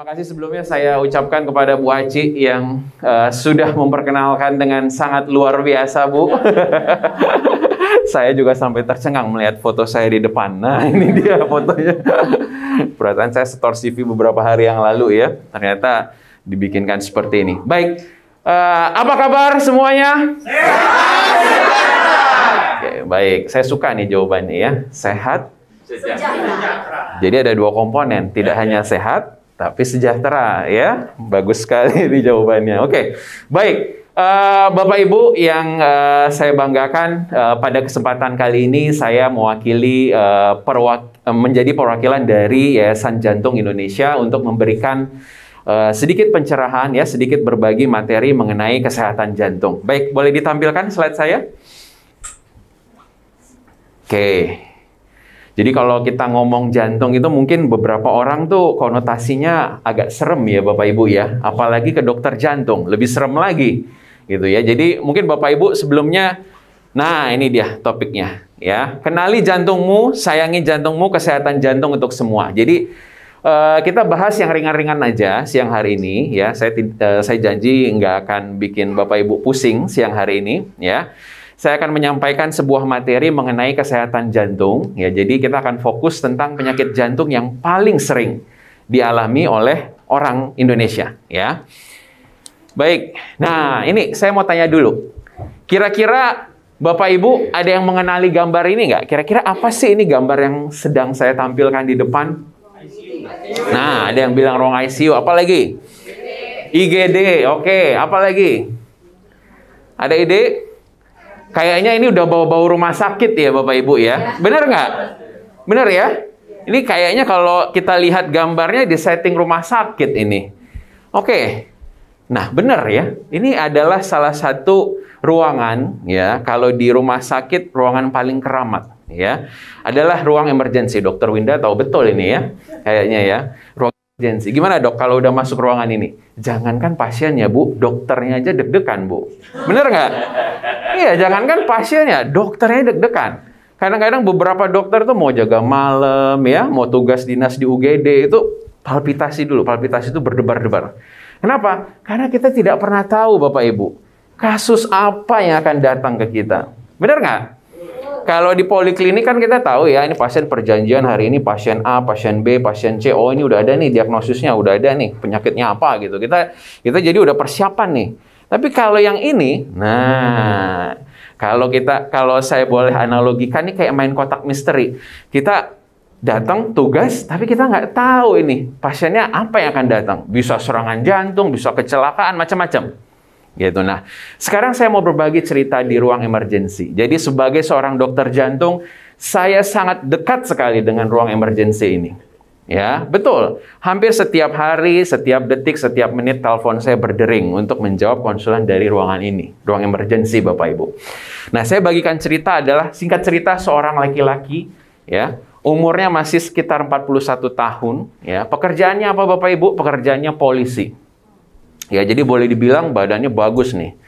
Terima kasih sebelumnya saya ucapkan kepada Bu Aci yang sudah memperkenalkan dengan sangat luar biasa, Bu. Saya juga sampai tercengang melihat foto saya di depan. Nah, ini dia fotonya. Perasaan saya setor CV beberapa hari yang lalu ya. Ternyata dibikinkan seperti ini. Baik, apa kabar semuanya? Sehat! Oke, baik, saya suka nih jawabannya ya. Sehat? Sejahtera. Jadi ada dua komponen, tidak hanya sehat, tapi sejahtera ya. Bagus sekali di jawabannya. Oke, baik. Bapak Ibu yang saya banggakan, pada kesempatan kali ini saya mewakili menjadi perwakilan dari Yayasan Jantung Indonesia untuk memberikan sedikit pencerahan ya, sedikit berbagi materi mengenai kesehatan jantung. Baik, boleh ditampilkan slide saya? Oke. Jadi kalau kita ngomong jantung itu mungkin beberapa orang tuh konotasinya agak serem ya Bapak Ibu ya. Apalagi ke dokter jantung, lebih serem lagi gitu ya. Jadi mungkin Bapak Ibu sebelumnya, nah ini dia topiknya ya. Kenali jantungmu, sayangi jantungmu, kesehatan jantung untuk semua. Jadi kita bahas yang ringan-ringan aja siang hari ini ya. Saya janji nggak akan bikin Bapak Ibu pusing siang hari ini ya. Saya akan menyampaikan sebuah materi mengenai kesehatan jantung. Ya, jadi kita akan fokus tentang penyakit jantung yang paling sering dialami oleh orang Indonesia. Ya, baik. Nah, ini saya mau tanya dulu. Kira-kira Bapak Ibu ada yang mengenali gambar ini nggak? Kira-kira apa sih ini gambar yang sedang saya tampilkan di depan? Nah, ada yang bilang ruang ICU. Apa lagi? IGD. Oke, apa lagi? Ada ide? Kayaknya ini udah bau-bau rumah sakit ya Bapak Ibu ya. Bener nggak? Bener ya? Ini kayaknya kalau kita lihat gambarnya di setting rumah sakit ini. Oke. Nah bener ya. Ini adalah salah satu ruangan ya. Kalau di rumah sakit ruangan paling keramat ya. Adalah ruang emergency. Dokter Winda tahu betul ini ya. Kayaknya ya. Ruang emergency. Gimana dok kalau udah masuk ruangan ini? Jangankan pasiennya Bu, dokternya aja deg-degan Bu. Bener nggak? Iya, jangankan pasiennya, dokternya deg-degan. Kadang-kadang beberapa dokter tuh mau jaga malam ya, mau tugas dinas di UGD itu palpitasi dulu, palpitasi itu berdebar-debar. Kenapa? Karena kita tidak pernah tahu Bapak Ibu, kasus apa yang akan datang ke kita. Benar nggak? Kalau di poliklinik kan kita tahu ya, ini pasien perjanjian hari ini pasien A, pasien B, pasien C. Oh ini udah ada nih diagnosisnya, udah ada nih penyakitnya apa gitu. Kita jadi udah persiapan nih. Tapi kalau yang ini, nah, kalau saya boleh analogikan ini kayak main kotak misteri. Kita datang tugas, tapi kita nggak tahu ini pasiennya apa yang akan datang. Bisa serangan jantung, bisa kecelakaan, macam-macam. Gitu. Nah, sekarang saya mau berbagi cerita di ruang emergency. Jadi sebagai seorang dokter jantung, saya sangat dekat sekali dengan ruang emergency ini. Ya, betul. Hampir setiap hari, setiap detik, setiap menit telepon saya berdering untuk menjawab konsulan dari ruangan ini, ruang emergency Bapak Ibu. Nah, saya bagikan cerita adalah singkat cerita seorang laki-laki ya, umurnya masih sekitar 41 tahun ya. Pekerjaannya apa Bapak Ibu? Pekerjaannya polisi. Ya, jadi boleh dibilang badannya bagus nih.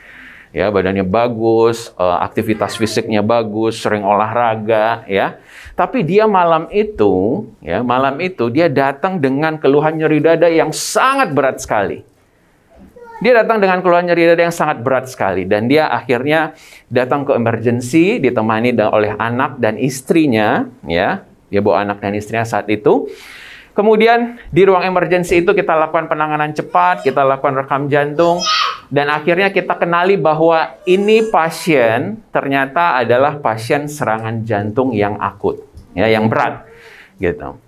Ya, badannya bagus, aktivitas fisiknya bagus, sering olahraga ya. Tapi dia malam itu dia datang dengan keluhan nyeri dada yang sangat berat sekali. Dia datang dengan keluhan nyeri dada yang sangat berat sekali dan dia akhirnya datang ke emergency ditemani oleh anak dan istrinya ya. Dia bawa anak dan istrinya saat itu. Kemudian di ruang emergency itu kita lakukan penanganan cepat, kita lakukan rekam jantung, dan akhirnya kita kenali bahwa ini pasien ternyata adalah pasien serangan jantung yang akut, ya, yang berat, gitu.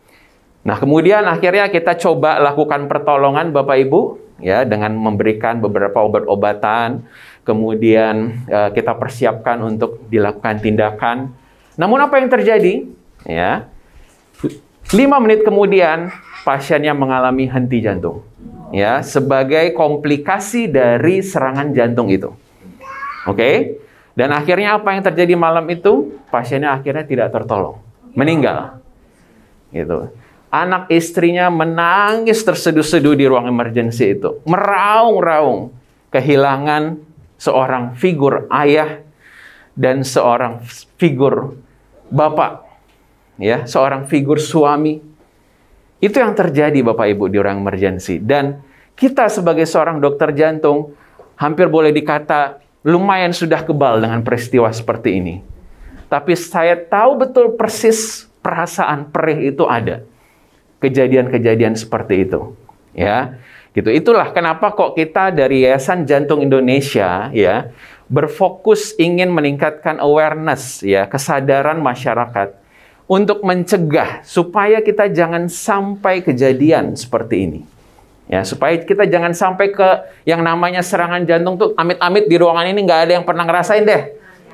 Nah kemudian akhirnya kita coba lakukan pertolongan Bapak Ibu, ya, dengan memberikan beberapa obat-obatan, kemudian kita persiapkan untuk dilakukan tindakan. Namun apa yang terjadi? Ya. 5 menit kemudian pasiennya mengalami henti jantung ya sebagai komplikasi dari serangan jantung itu. Oke? Dan akhirnya apa yang terjadi malam itu? Pasiennya akhirnya tidak tertolong, meninggal. Gitu. Anak istrinya menangis terseduh-seduh di ruang emergency itu, meraung-raung kehilangan seorang figur ayah dan seorang figur bapak. Ya, seorang figur suami Itu yang terjadi Bapak Ibu di ruang emergency. Dan kita sebagai seorang dokter jantung hampir boleh dikata lumayan sudah kebal dengan peristiwa seperti ini. Tapi saya tahu betul persis perasaan perih itu ada. Kejadian-kejadian seperti itu. Ya, gitu. Itulah kenapa kok kita dari Yayasan Jantung Indonesia ya berfokus ingin meningkatkan awareness ya, kesadaran masyarakat untuk mencegah supaya kita jangan sampai kejadian seperti ini. Ya, supaya kita jangan sampai ke yang namanya serangan jantung tuh amit-amit di ruangan ini nggak ada yang pernah ngerasain deh.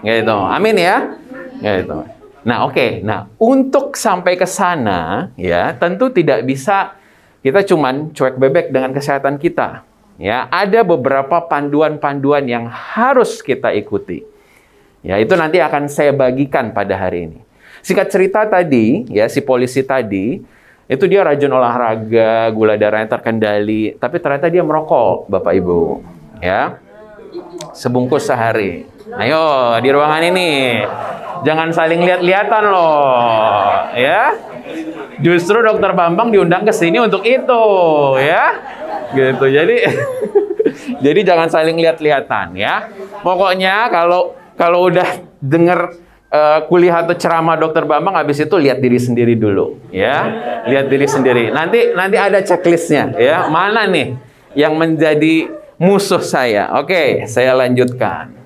Gitu. Amin ya. Gitu. Nah, oke. Nah, untuk sampai ke sana ya, tentu tidak bisa kita cuman cuek bebek dengan kesehatan kita. Ya, ada beberapa panduan-panduan yang harus kita ikuti. Ya, itu nanti akan saya bagikan pada hari ini. Singkat cerita tadi, ya si polisi tadi, itu dia rajin olahraga, gula darahnya terkendali, tapi ternyata dia merokok, Bapak Ibu. Ya, sebungkus sehari. Ayo, di ruangan ini, jangan saling lihat-lihatan loh, ya. Justru Dokter Bambang diundang ke sini untuk itu, ya. Gitu, jadi jangan saling lihat-lihatan, ya. Pokoknya kalau udah denger kuliah atau ceramah Dokter Bambang, habis itu lihat diri sendiri dulu, ya. Lihat diri sendiri. Nanti ada checklistnya, ya. Mana nih yang menjadi musuh saya? Oke, saya lanjutkan.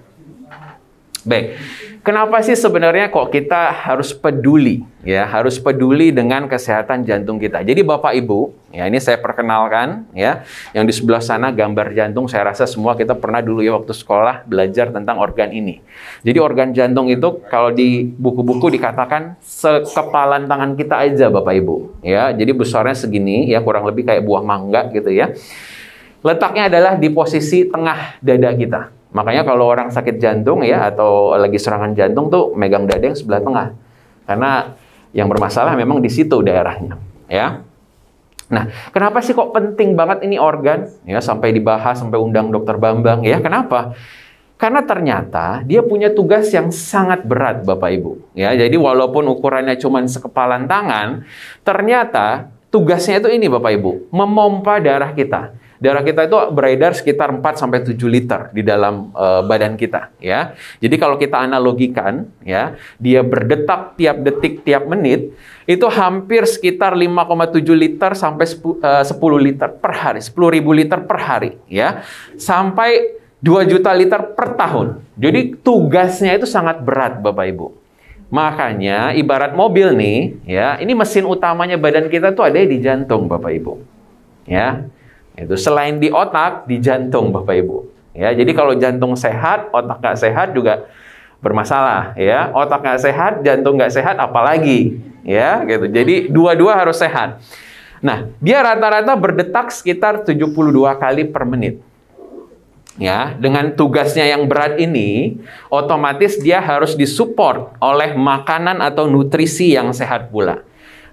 Baik. Kenapa sih sebenarnya kok kita harus peduli, ya? Harus peduli dengan kesehatan jantung kita. Jadi Bapak Ibu, ya ini saya perkenalkan, ya. Yang di sebelah sana gambar jantung, saya rasa semua kita pernah dulu ya waktu sekolah belajar tentang organ ini. Jadi organ jantung itu kalau di buku-buku dikatakan sekepalan tangan kita aja Bapak Ibu, ya. Jadi besarnya segini, ya kurang lebih kayak buah mangga gitu ya. Letaknya adalah di posisi tengah dada kita. Makanya kalau orang sakit jantung ya atau lagi serangan jantung tuh megang dada yang sebelah tengah. Karena yang bermasalah memang di situ daerahnya, ya. Nah, kenapa sih kok penting banget ini organ? Ya, sampai dibahas, sampai undang Dokter Bambang, ya. Kenapa? Karena ternyata dia punya tugas yang sangat berat, Bapak Ibu. Ya, jadi walaupun ukurannya cuma sekepalan tangan, ternyata tugasnya itu ini, Bapak Ibu, memompa darah kita. Darah kita itu beredar sekitar 4-7 liter di dalam badan kita, ya. Jadi kalau kita analogikan, ya, dia berdetak tiap detik, tiap menit, itu hampir sekitar 5,7 liter sampai 10 liter per hari, 10.000 liter per hari, ya. Sampai 2 juta liter per tahun. Jadi tugasnya itu sangat berat, Bapak Ibu. Makanya ibarat mobil nih, ya, ini mesin utamanya badan kita tuh ada di jantung, Bapak Ibu. Ya. Itu selain di otak, di jantung Bapak Ibu. Ya, jadi kalau jantung sehat, otak nggak sehat juga bermasalah. Ya, otak nggak sehat, jantung nggak sehat, apalagi. Ya, gitu. Jadi dua-dua harus sehat. Nah, dia rata-rata berdetak sekitar 72 kali per menit. Ya, dengan tugasnya yang berat ini, otomatis dia harus disupport oleh makanan atau nutrisi yang sehat pula.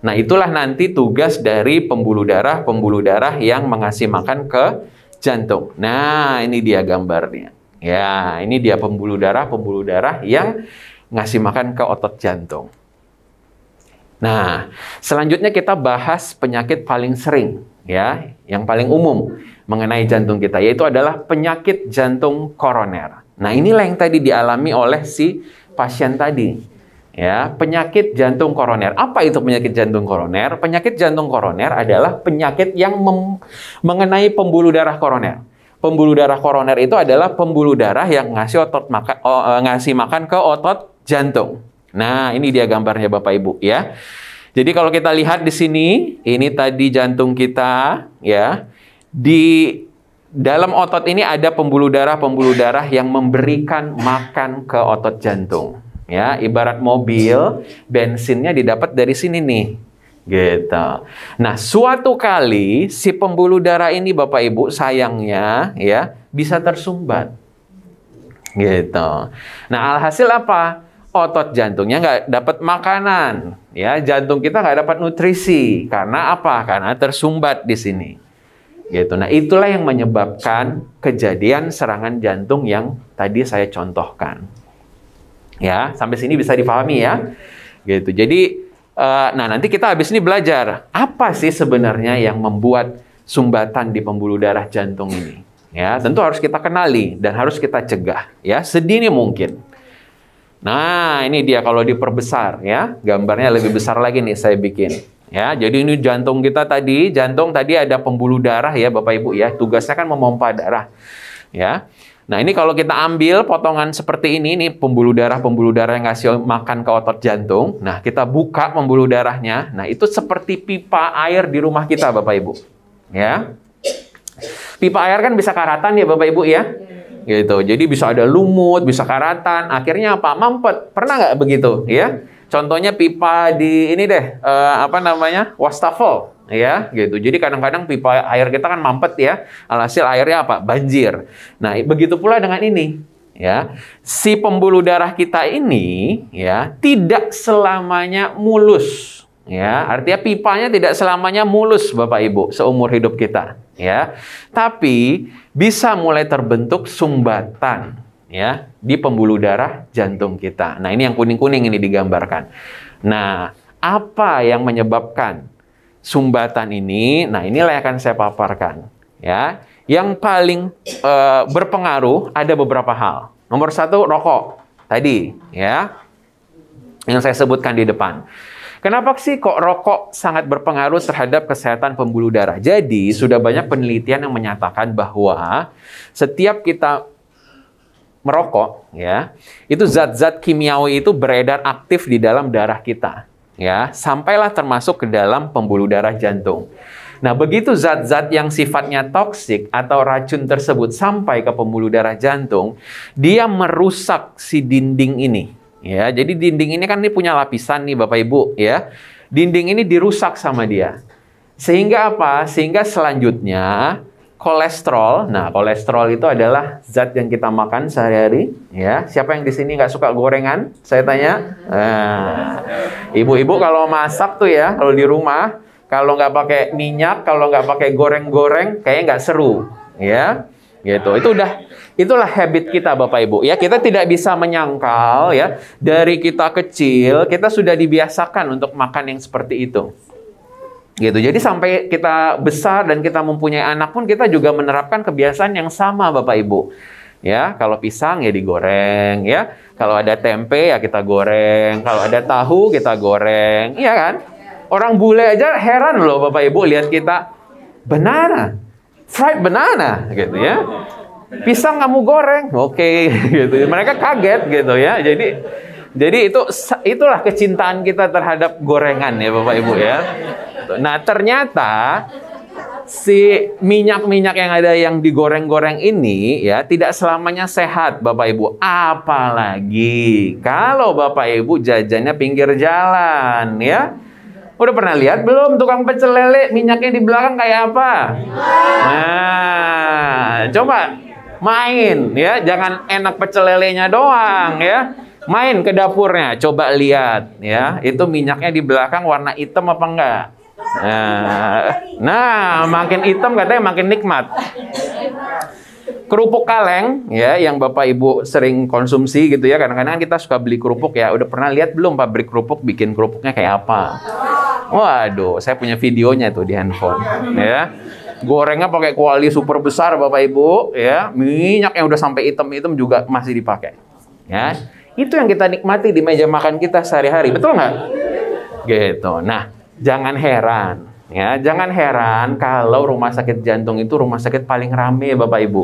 Nah, itulah nanti tugas dari pembuluh darah yang mengasih makan ke jantung. Nah, ini dia gambarnya. Ya, ini dia pembuluh darah yang ngasih makan ke otot jantung. Nah, selanjutnya kita bahas penyakit paling sering, ya, yang paling umum mengenai jantung kita, yaitu adalah penyakit jantung koroner. Nah, inilah yang tadi dialami oleh si pasien tadi. Ya, penyakit jantung koroner. Apa itu penyakit jantung koroner? Penyakit jantung koroner adalah penyakit yang mengenai pembuluh darah koroner. Pembuluh darah koroner itu adalah pembuluh darah yang ngasih makan ke otot jantung. Nah, ini dia gambarnya Bapak Ibu, ya. Jadi kalau kita lihat di sini, ini tadi jantung kita, ya. Di dalam otot ini ada pembuluh darah yang memberikan makan ke otot jantung. Ya, ibarat mobil, bensinnya didapat dari sini nih. Gitu. Nah, suatu kali si pembuluh darah ini Bapak Ibu sayangnya ya bisa tersumbat. Gitu. Nah, alhasil apa? Otot jantungnya nggak dapat makanan. Ya, jantung kita nggak dapat nutrisi. Karena apa? Karena tersumbat di sini. Gitu. Nah, itulah yang menyebabkan kejadian serangan jantung yang tadi saya contohkan. Ya, sampai sini bisa dipahami ya. Gitu. Jadi Nah, nanti kita habis ini belajar apa sih sebenarnya yang membuat sumbatan di pembuluh darah jantung ini. Ya, tentu harus kita kenali dan harus kita cegah ya sedini mungkin. Nah, ini dia kalau diperbesar ya, gambarnya lebih besar lagi nih saya bikin. Ya, jadi ini jantung kita tadi, jantung tadi ada pembuluh darah ya Bapak Ibu ya, tugasnya kan memompa darah. Ya. Nah, ini kalau kita ambil potongan seperti ini, pembuluh darah yang ngasih makan ke otot jantung. Nah, kita buka pembuluh darahnya. Nah, itu seperti pipa air di rumah kita, Bapak Ibu. Ya. Pipa air kan bisa karatan ya, Bapak Ibu ya. Gitu. Jadi bisa ada lumut, bisa karatan. Akhirnya apa? Mampet. Pernah nggak begitu? Ya. Contohnya pipa di ini deh, wastafel. Ya, gitu. Jadi kadang-kadang pipa air kita kan mampet ya. Alhasil airnya apa? Banjir. Nah, begitu pula dengan ini, ya. Si pembuluh darah kita ini ya, tidak selamanya mulus, ya. Artinya pipanya tidak selamanya mulus, Bapak Ibu, seumur hidup kita, ya. Tapi bisa mulai terbentuk sumbatan, ya, di pembuluh darah jantung kita. Nah, ini yang kuning-kuning ini digambarkan. Nah, apa yang menyebabkan sumbatan ini? Nah, inilah yang akan saya paparkan. Ya, yang paling berpengaruh ada beberapa hal. Nomor satu, rokok. Tadi, ya, yang saya sebutkan di depan. Kenapa sih kok rokok sangat berpengaruh terhadap kesehatan pembuluh darah? Jadi, sudah banyak penelitian yang menyatakan bahwa setiap kita merokok, ya, itu zat-zat kimiawi itu beredar aktif di dalam darah kita. Ya, sampailah termasuk ke dalam pembuluh darah jantung. Nah, begitu zat-zat yang sifatnya toksik atau racun tersebut sampai ke pembuluh darah jantung, dia merusak si dinding ini. Ya, jadi dinding ini kan ini punya lapisan nih Bapak Ibu, ya. Dinding ini dirusak sama dia. Sehingga apa? Sehingga selanjutnya kolesterol. Nah, kolesterol itu adalah zat yang kita makan sehari-hari. Ya, siapa yang di sini nggak suka gorengan? Saya tanya. Nah, ibu-ibu kalau masak tuh ya, kalau di rumah, kalau nggak pakai minyak, kalau nggak pakai goreng-goreng, kayaknya nggak seru. Ya, gitu. Itulah habit kita, Bapak Ibu. Ya, kita tidak bisa menyangkal ya, dari kita kecil kita sudah dibiasakan untuk makan yang seperti itu. Gitu. Jadi sampai kita besar dan kita mempunyai anak pun kita juga menerapkan kebiasaan yang sama, Bapak Ibu. Ya, kalau pisang ya digoreng, ya. Kalau ada tempe ya kita goreng, kalau ada tahu kita goreng, iya kan? Orang bule aja heran loh Bapak Ibu lihat kita banana, fried banana gitu ya. Pisang kamu goreng, oke, gitu. Mereka kaget gitu ya. Jadi itulah kecintaan kita terhadap gorengan ya Bapak Ibu ya. Nah, ternyata si minyak-minyak yang ada yang digoreng-goreng ini ya tidak selamanya sehat Bapak Ibu. Apalagi kalau Bapak Ibu jajannya pinggir jalan ya. Udah pernah lihat belum tukang pecel lele minyaknya di belakang kayak apa? Nah, coba main ya, jangan enak pecel lelenya doang ya. Main ke dapurnya, coba lihat ya, itu minyaknya di belakang warna hitam apa enggak? Nah, makin hitam katanya makin nikmat. Kerupuk kaleng ya, yang Bapak Ibu sering konsumsi gitu ya. Kadang-kadang kita suka beli kerupuk ya. Udah pernah lihat belum pabrik kerupuk bikin kerupuknya kayak apa? Waduh, saya punya videonya tuh di handphone ya. Gorengnya pakai kuali super besar Bapak Ibu ya. Minyak yang udah sampai hitam-hitam juga masih dipakai. Ya. Itu yang kita nikmati di meja makan kita sehari-hari. Betul nggak? Gitu. Nah, jangan heran, ya, jangan heran kalau rumah sakit jantung itu rumah sakit paling rame, Bapak Ibu.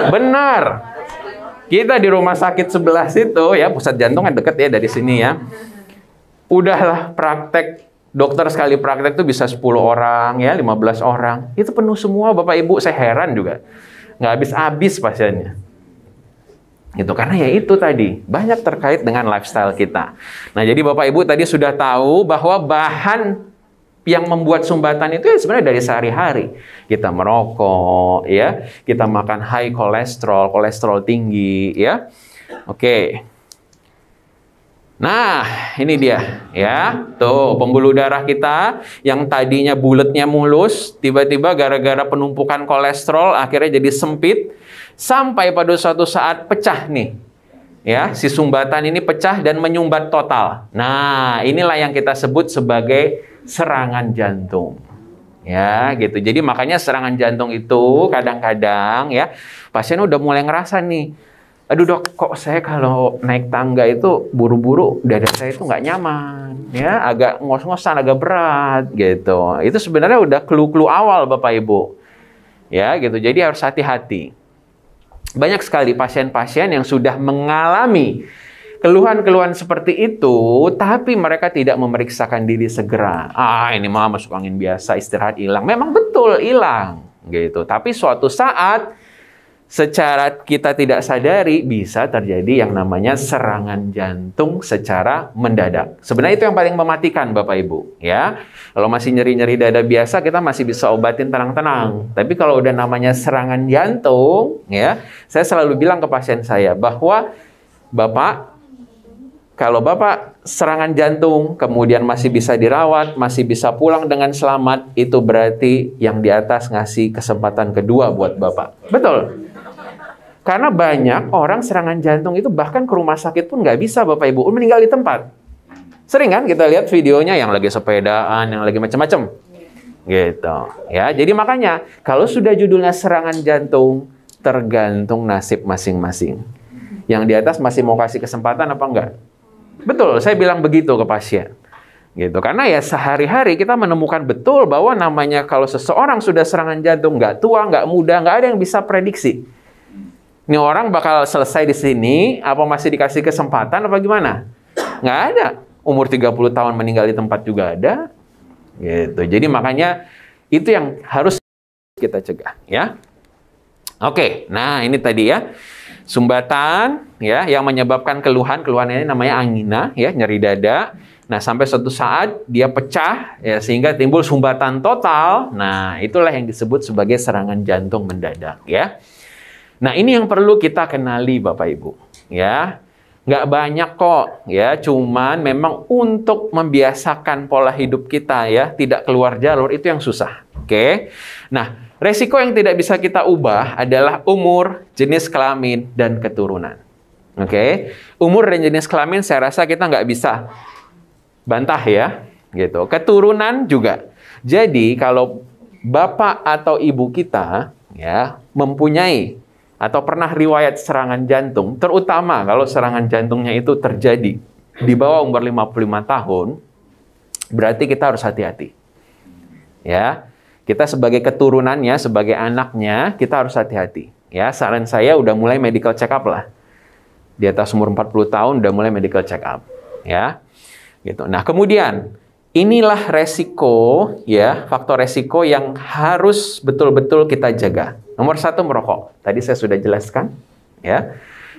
Benar. Kita di rumah sakit sebelah situ, ya, pusat jantung kan deket ya dari sini ya. Udahlah praktek, dokter sekali praktek itu bisa 10 orang, ya, 15 orang. Itu penuh semua, Bapak Ibu. Saya heran juga. Nggak habis-habis pasiennya. Itu karena ya itu tadi banyak terkait dengan lifestyle kita. Nah, jadi Bapak Ibu tadi sudah tahu bahwa bahan yang membuat sumbatan itu ya sebenarnya dari sehari-hari. Kita merokok, ya, kita makan high kolesterol tinggi, ya. Oke. Nah, ini dia, ya. Tuh, pembuluh darah kita yang tadinya bulatnya mulus, tiba-tiba gara-gara penumpukan kolesterol akhirnya jadi sempit. Sampai pada suatu saat pecah nih. ya, si sumbatan ini pecah dan menyumbat total. Nah, inilah yang kita sebut sebagai serangan jantung. Ya, gitu. Jadi makanya serangan jantung itu kadang-kadang ya, pasien udah mulai ngerasa nih, aduh dok, kok saya kalau naik tangga itu buru-buru, dada saya itu nggak nyaman, ya, agak ngos-ngosan, agak berat, gitu. Itu sebenarnya udah clue-clue awal Bapak Ibu. Ya, gitu. Jadi harus hati-hati. Banyak sekali pasien-pasien yang sudah mengalami keluhan-keluhan seperti itu, tapi mereka tidak memeriksakan diri segera. Ah, ini mah masuk angin biasa, istirahat hilang. Memang betul hilang, gitu. Tapi suatu saat, secara kita tidak sadari, bisa terjadi yang namanya serangan jantung secara mendadak. Sebenarnya itu yang paling mematikan, Bapak Ibu. Ya, kalau masih nyeri-nyeri dada biasa, kita masih bisa obatin tenang-tenang. Tapi kalau udah namanya serangan jantung, ya, saya selalu bilang ke pasien saya bahwa Bapak, kalau Bapak serangan jantung, kemudian masih bisa dirawat, masih bisa pulang dengan selamat, itu berarti yang di atas ngasih kesempatan kedua buat Bapak. Betul. Karena banyak orang serangan jantung itu bahkan ke rumah sakit pun nggak bisa Bapak Ibu, meninggal di tempat. Sering kan kita lihat videonya yang lagi sepedaan, yang lagi macam-macam. Gitu. Ya, jadi makanya kalau sudah judulnya serangan jantung, tergantung nasib masing-masing. Yang di atas masih mau kasih kesempatan apa enggak? Betul, saya bilang begitu ke pasien. Gitu. Karena ya sehari-hari kita menemukan betul bahwa namanya kalau seseorang sudah serangan jantung, nggak tua, nggak muda, nggak ada yang bisa prediksi. Ini orang bakal selesai di sini, apa masih dikasih kesempatan, apa gimana? Nggak ada. Umur 30 tahun meninggal di tempat juga ada. Gitu. Jadi makanya itu yang harus kita cegah. Ya. Oke, nah ini tadi ya. Sumbatan ya yang menyebabkan keluhan ini namanya angina ya, nyeri dada. Nah, sampai suatu saat dia pecah ya sehingga timbul sumbatan total. Nah, itulah yang disebut sebagai serangan jantung mendadak ya. Nah, ini yang perlu kita kenali Bapak Ibu ya. Nggak banyak kok ya, cuman memang untuk membiasakan pola hidup kita ya, tidak keluar jalur itu yang susah. Oke. Nah, resiko yang tidak bisa kita ubah adalah umur, jenis kelamin, dan keturunan. Oke. Umur dan jenis kelamin saya rasa kita nggak bisa bantah ya. Gitu. Keturunan juga. Jadi kalau bapak atau ibu kita ya mempunyai atau pernah riwayat serangan jantung, terutama kalau serangan jantungnya itu terjadi di bawah umur 55 tahun, berarti kita harus hati-hati. Ya. Kita sebagai keturunannya, sebagai anaknya, kita harus hati-hati. Ya, saran saya udah mulai medical check up lah. Di atas umur 40 tahun udah mulai medical check up, ya. Gitu. Nah, kemudian inilah resiko ya, faktor resiko yang harus betul-betul kita jaga. Nomor 1 merokok. Tadi saya sudah jelaskan, ya.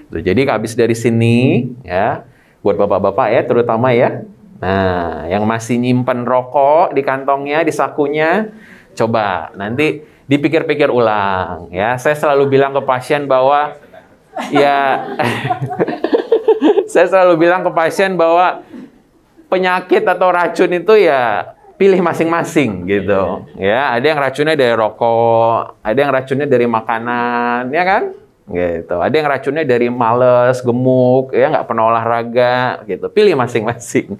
Jadi habis dari sini ya, buat bapak-bapak ya terutama ya. Nah, yang masih nyimpen rokok di kantongnya, di sakunya, coba nanti dipikir-pikir ulang ya. Saya selalu bilang ke pasien bahwa ya saya selalu bilang ke pasien bahwa penyakit atau racun itu ya pilih masing-masing gitu. Ya, ada yang racunnya dari rokok, ada yang racunnya dari makanan, ya kan? Gitu. Ada yang racunnya dari males, gemuk, ya nggak pernah olahraga, gitu. Pilih masing-masing.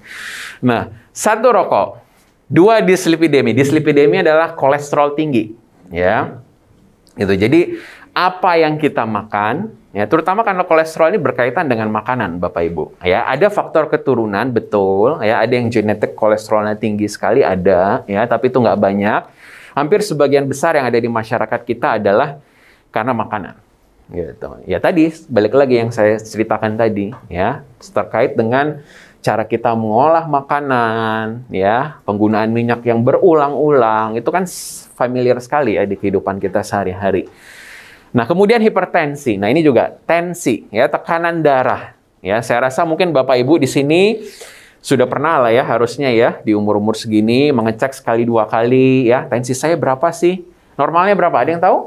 Nah, 1 rokok, 2 dislipidemi. Dislipidemi adalah kolesterol tinggi, ya. Gitu. Jadi apa yang kita makan, ya, terutama karena kolesterol ini berkaitan dengan makanan, Bapak Ibu. Ya, ada faktor keturunan, betul. Ya, ada yang genetik kolesterolnya tinggi sekali, ada, ya, tapi itu nggak banyak. Hampir sebagian besar yang ada di masyarakat kita adalah karena makanan. Gitu. Ya, tadi balik lagi yang saya ceritakan tadi, ya, terkait dengan cara kita mengolah makanan, ya, penggunaan minyak yang berulang-ulang, itu kan familiar sekali ya di kehidupan kita sehari-hari. Nah, kemudian hipertensi. Nah, ini juga tensi, ya, tekanan darah. Ya, saya rasa mungkin Bapak Ibu di sini sudah pernah lah ya, harusnya ya, di umur-umur segini mengecek sekali 2 kali, ya, tensi saya berapa sih? Normalnya berapa? Ada yang tahu?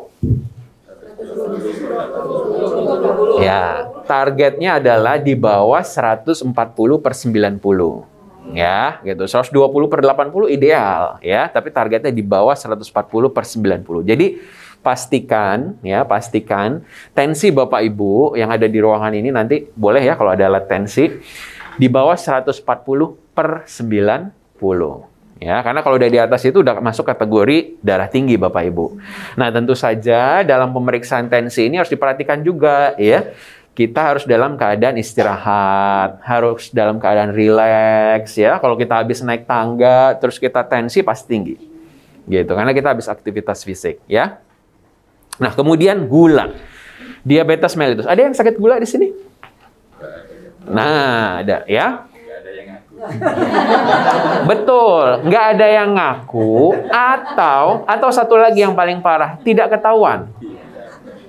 Ya, targetnya adalah di bawah 140/90. Ya, gitu. 120/80 ideal, ya, tapi targetnya di bawah 140/90. Jadi pastikan tensi Bapak Ibu yang ada di ruangan ini nanti boleh ya kalau ada alat tensi di bawah 140/90. Ya, karena kalau udah di atas itu udah masuk kategori darah tinggi Bapak Ibu. Nah, tentu saja dalam pemeriksaan tensi ini harus diperhatikan juga ya. Kita harus dalam keadaan istirahat, harus dalam keadaan rileks ya. Kalau kita habis naik tangga terus kita tensi pasti tinggi. Gitu, karena kita habis aktivitas fisik ya. Nah, kemudian gula. Diabetes mellitus. Ada yang sakit gula di sini? Nah, ada ya. Betul, nggak ada yang ngaku atau satu lagi yang paling parah, tidak ketahuan.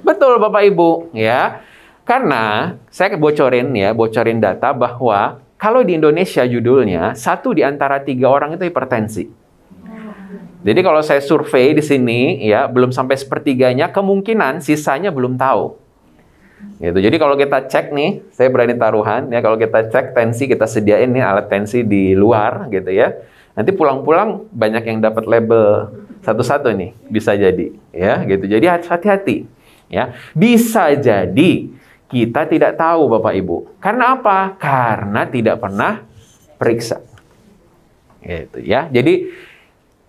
Betul Bapak Ibu, ya. Karena saya bocorin data bahwa kalau di Indonesia judulnya 1 di antara 3 orang itu hipertensi. Jadi kalau saya survei di sini ya belum sampai sepertiganya, kemungkinan sisanya belum tahu. Gitu. Jadi kalau kita cek nih, saya berani taruhan ya kalau kita cek tensi kita sediain nih alat tensi di luar gitu ya. Nanti pulang-pulang banyak yang dapat label satu-satu nih bisa jadi ya gitu. Jadi hati-hati ya. Bisa jadi kita tidak tahu Bapak Ibu. Karena apa? Karena tidak pernah periksa. Gitu ya. Jadi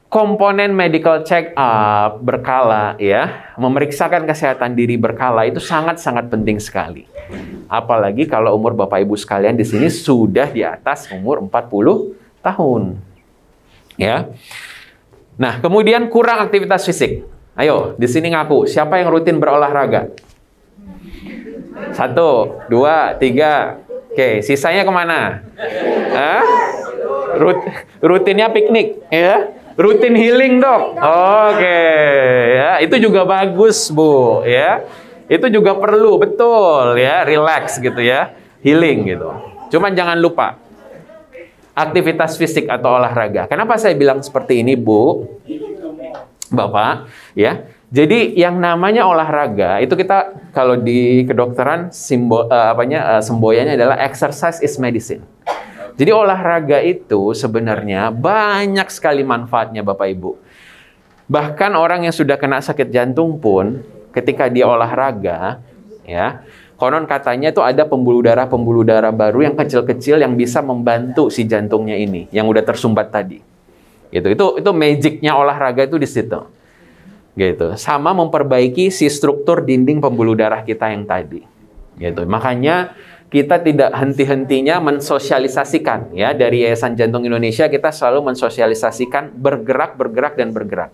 komponen medical check up berkala ya, memeriksakan kesehatan diri berkala itu sangat-sangat penting sekali. Apalagi kalau umur Bapak Ibu sekalian di sini sudah di atas umur 40 tahun. Ya. Nah, kemudian kurang aktivitas fisik. Ayo, di sini ngaku, siapa yang rutin berolahraga? 1, 2, 3. Oke, sisanya kemana? Rutinnya piknik, ya? Rutin healing, Dok. Oke, ya. Itu juga bagus, Bu, ya. Itu juga perlu, betul, ya. Relax gitu ya. Healing gitu. Cuman jangan lupa aktivitas fisik atau olahraga. Kenapa saya bilang seperti ini, Bu? Bapak, ya. Jadi yang namanya olahraga itu kita kalau di kedokteran semboyannya adalah exercise is medicine. Jadi olahraga itu sebenarnya banyak sekali manfaatnya Bapak Ibu. Bahkan orang yang sudah kena sakit jantung pun ketika dia olahraga ya, konon katanya itu ada pembuluh darah baru yang kecil-kecil yang bisa membantu si jantungnya ini yang udah tersumbat tadi. Gitu. Itu magicnya olahraga itu di situ. Gitu. Sama memperbaiki si struktur dinding pembuluh darah kita yang tadi. Gitu. Makanya kita tidak henti-hentinya mensosialisasikan ya dari Yayasan Jantung Indonesia kita selalu mensosialisasikan bergerak dan bergerak.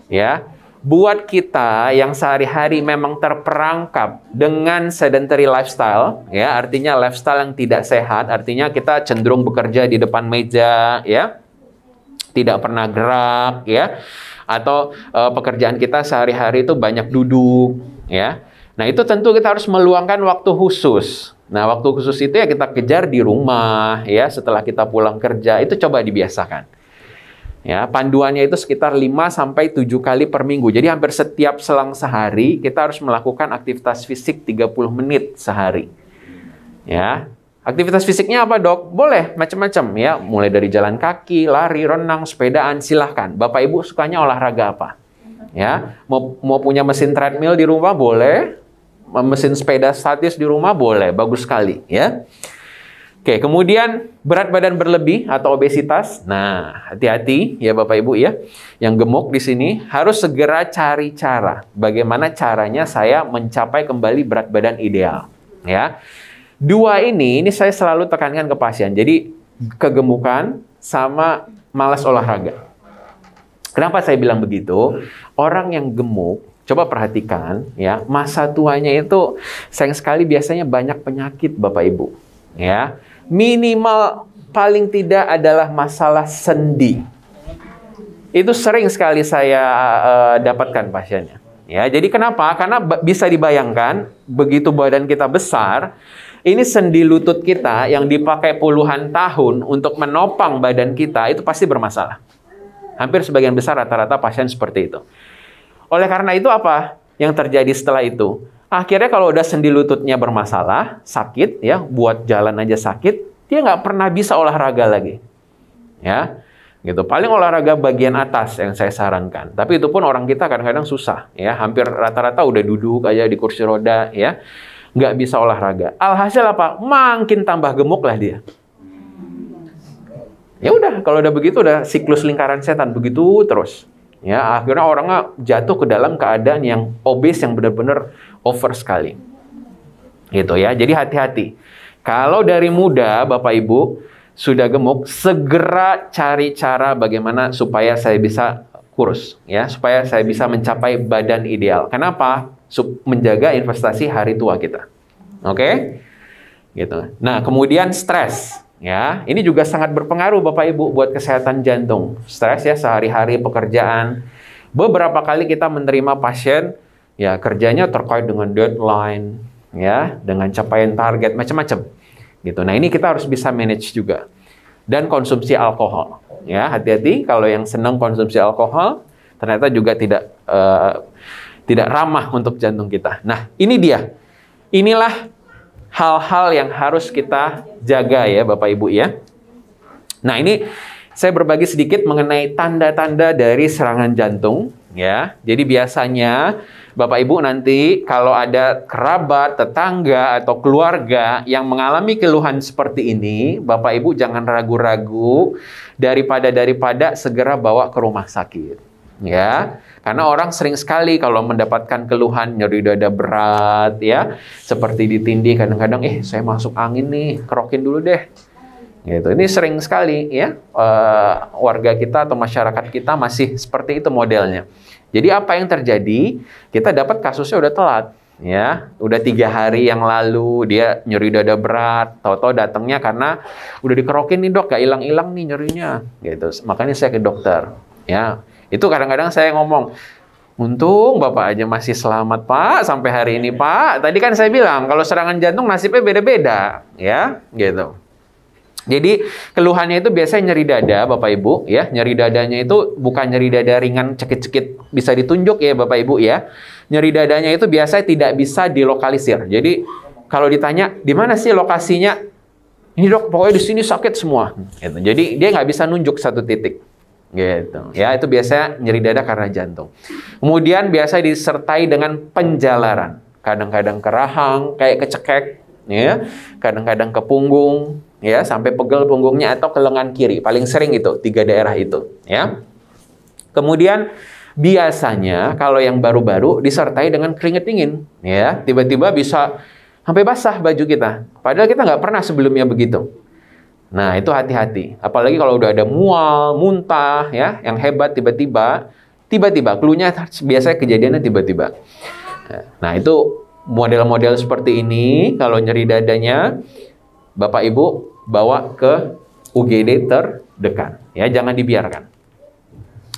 Ya. Buat kita yang sehari-hari memang terperangkap dengan sedentary lifestyle, ya, artinya lifestyle yang tidak sehat, artinya kita cenderung bekerja di depan meja, ya. Tidak pernah gerak, ya. Atau pekerjaan kita sehari-hari itu banyak duduk, ya. Nah, itu tentu kita harus meluangkan waktu khusus. Nah, waktu khusus itu ya kita kejar di rumah, ya, setelah kita pulang kerja, itu coba dibiasakan. Ya, panduannya itu sekitar 5 sampai 7 kali per minggu. Jadi hampir setiap selang sehari kita harus melakukan aktivitas fisik 30 menit sehari. Ya. Aktivitas fisiknya apa, Dok? Boleh macam-macam ya, mulai dari jalan kaki, lari, renang, sepedaan, silahkan. Bapak Ibu sukanya olahraga apa? Ya, mau punya mesin treadmill di rumah boleh, mesin sepeda statis di rumah boleh, bagus sekali ya. Oke, kemudian berat badan berlebih atau obesitas. Nah, hati-hati ya Bapak Ibu ya. Yang gemuk di sini harus segera cari cara. Bagaimana caranya saya mencapai kembali berat badan ideal. Ya. 2 ini saya selalu tekankan ke pasien. Jadi kegemukan sama malas olahraga. Kenapa saya bilang begitu? Orang yang gemuk, coba perhatikan ya, masa tuanya itu sayang sekali biasanya banyak penyakit Bapak Ibu. Ya. Minimal paling tidak adalah masalah sendi. Itu sering sekali saya dapatkan pasiennya. Ya, jadi kenapa? Karena bisa dibayangkan begitu badan kita besar, ini sendi lutut kita yang dipakai puluhan tahun untuk menopang badan kita itu pasti bermasalah. Hampir sebagian besar rata-rata pasien seperti itu. Oleh karena itu apa yang terjadi setelah itu? Akhirnya kalau udah sendi lututnya bermasalah, sakit ya, buat jalan aja sakit, dia nggak pernah bisa olahraga lagi. Ya. Gitu. Paling olahraga bagian atas yang saya sarankan. Tapi itu pun orang kita kadang-kadang susah, ya. Hampir rata-rata udah duduk aja di kursi roda, ya. Nggak bisa olahraga. Alhasil apa? Makin tambah gemuk lah dia. Ya udah, kalau udah begitu udah siklus lingkaran setan begitu terus. Ya, akhirnya orangnya jatuh ke dalam keadaan yang obes yang benar-benar over sekali. Gitu ya. Jadi hati-hati. Kalau dari muda Bapak Ibu sudah gemuk, segera cari cara bagaimana supaya saya bisa kurus, ya, supaya saya bisa mencapai badan ideal. Kenapa? Menjaga investasi hari tua kita. Oke? Gitu. Nah, kemudian stres, ya. Ini juga sangat berpengaruh Bapak Ibu buat kesehatan jantung. Stres ya sehari-hari pekerjaan. Beberapa kali kita menerima pasien ya kerjanya terkait dengan deadline, ya, dengan capaian target macam-macam. Gitu. Nah, ini kita harus bisa manage juga. Dan konsumsi alkohol. Ya, hati-hati kalau yang senang konsumsi alkohol, ternyata juga tidak ramah untuk jantung kita. Nah, ini dia. Inilah hal-hal yang harus kita jaga ya, Bapak Ibu ya. Nah, ini saya berbagi sedikit mengenai tanda-tanda dari serangan jantung. Ya, jadi biasanya Bapak Ibu nanti kalau ada kerabat, tetangga, atau keluarga yang mengalami keluhan seperti ini, Bapak Ibu jangan ragu-ragu daripada segera bawa ke rumah sakit. Ya, karena orang sering sekali kalau mendapatkan keluhan nyeri dada berat, ya, seperti ditindih kadang-kadang, saya masuk angin nih, kerokin dulu deh. Gitu. Ini sering sekali ya warga kita atau masyarakat kita masih seperti itu modelnya. Jadi apa yang terjadi? Kita dapat kasusnya udah telat, ya. Udah 3 hari yang lalu dia nyeri dada berat, tahu-tahu datangnya karena udah dikerokin nih dok, gak hilang-hilang nih nyerinya. Gitu. Makanya saya ke dokter. Ya, itu kadang-kadang saya ngomong, untung Bapak aja masih selamat Pak sampai hari ini Pak. Tadi kan saya bilang kalau serangan jantung nasibnya beda-beda, ya, gitu. Jadi keluhannya itu biasanya nyeri dada Bapak Ibu ya. Nyeri dadanya itu bukan nyeri dada ringan cekit-cekit bisa ditunjuk ya Bapak Ibu ya. Nyeri dadanya itu biasanya tidak bisa dilokalisir. Jadi kalau ditanya di mana sih lokasinya? Ini dok pokoknya di sini sakit semua. Gitu. Jadi dia nggak bisa nunjuk satu titik. Gitu. Ya itu biasanya nyeri dada karena jantung. Kemudian biasa disertai dengan penjalaran. Kadang-kadang ke rahang kayak kecekek. Ya, kadang-kadang ke punggung, ya, sampai pegel punggungnya atau ke lengan kiri. Paling sering itu 3 daerah itu, ya. Kemudian biasanya kalau yang baru-baru disertai dengan keringat dingin, ya. Tiba-tiba bisa sampai basah baju kita. Padahal kita nggak pernah sebelumnya begitu. Nah, itu hati-hati. Apalagi kalau udah ada mual, muntah, ya, yang hebat tiba-tiba, cluenya biasanya kejadiannya tiba-tiba. Nah, itu model-model seperti ini, kalau nyeri dadanya, Bapak Ibu bawa ke UGD terdekat. Ya, jangan dibiarkan.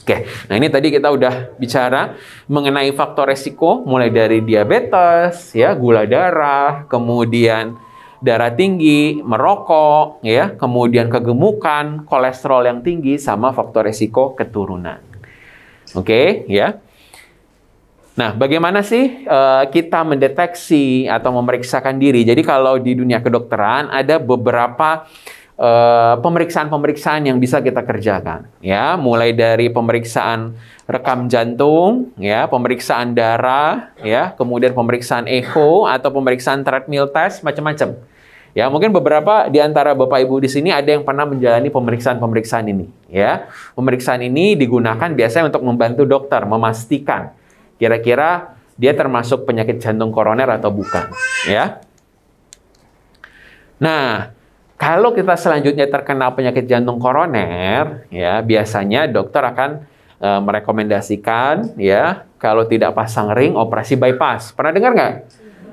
Oke, nah ini tadi kita udah bicara mengenai faktor resiko, mulai dari diabetes, ya, gula darah, kemudian darah tinggi, merokok, ya, kemudian kegemukan, kolesterol yang tinggi, sama faktor resiko keturunan. Oke, ya. Nah, bagaimana sih kita mendeteksi atau memeriksakan diri? Jadi kalau di dunia kedokteran ada beberapa pemeriksaan-pemeriksaan yang bisa kita kerjakan. Ya, mulai dari pemeriksaan rekam jantung, ya, pemeriksaan darah, ya, kemudian pemeriksaan echo atau pemeriksaan treadmill test, macam-macam. Ya, mungkin beberapa di antara Bapak Ibu di sini ada yang pernah menjalani pemeriksaan-pemeriksaan ini. Ya, pemeriksaan ini digunakan biasanya untuk membantu dokter memastikan kira-kira dia termasuk penyakit jantung koroner atau bukan, ya. Nah, kalau kita selanjutnya terkena penyakit jantung koroner, ya, biasanya dokter akan merekomendasikan, ya, kalau tidak pasang ring, operasi bypass. Pernah dengar nggak?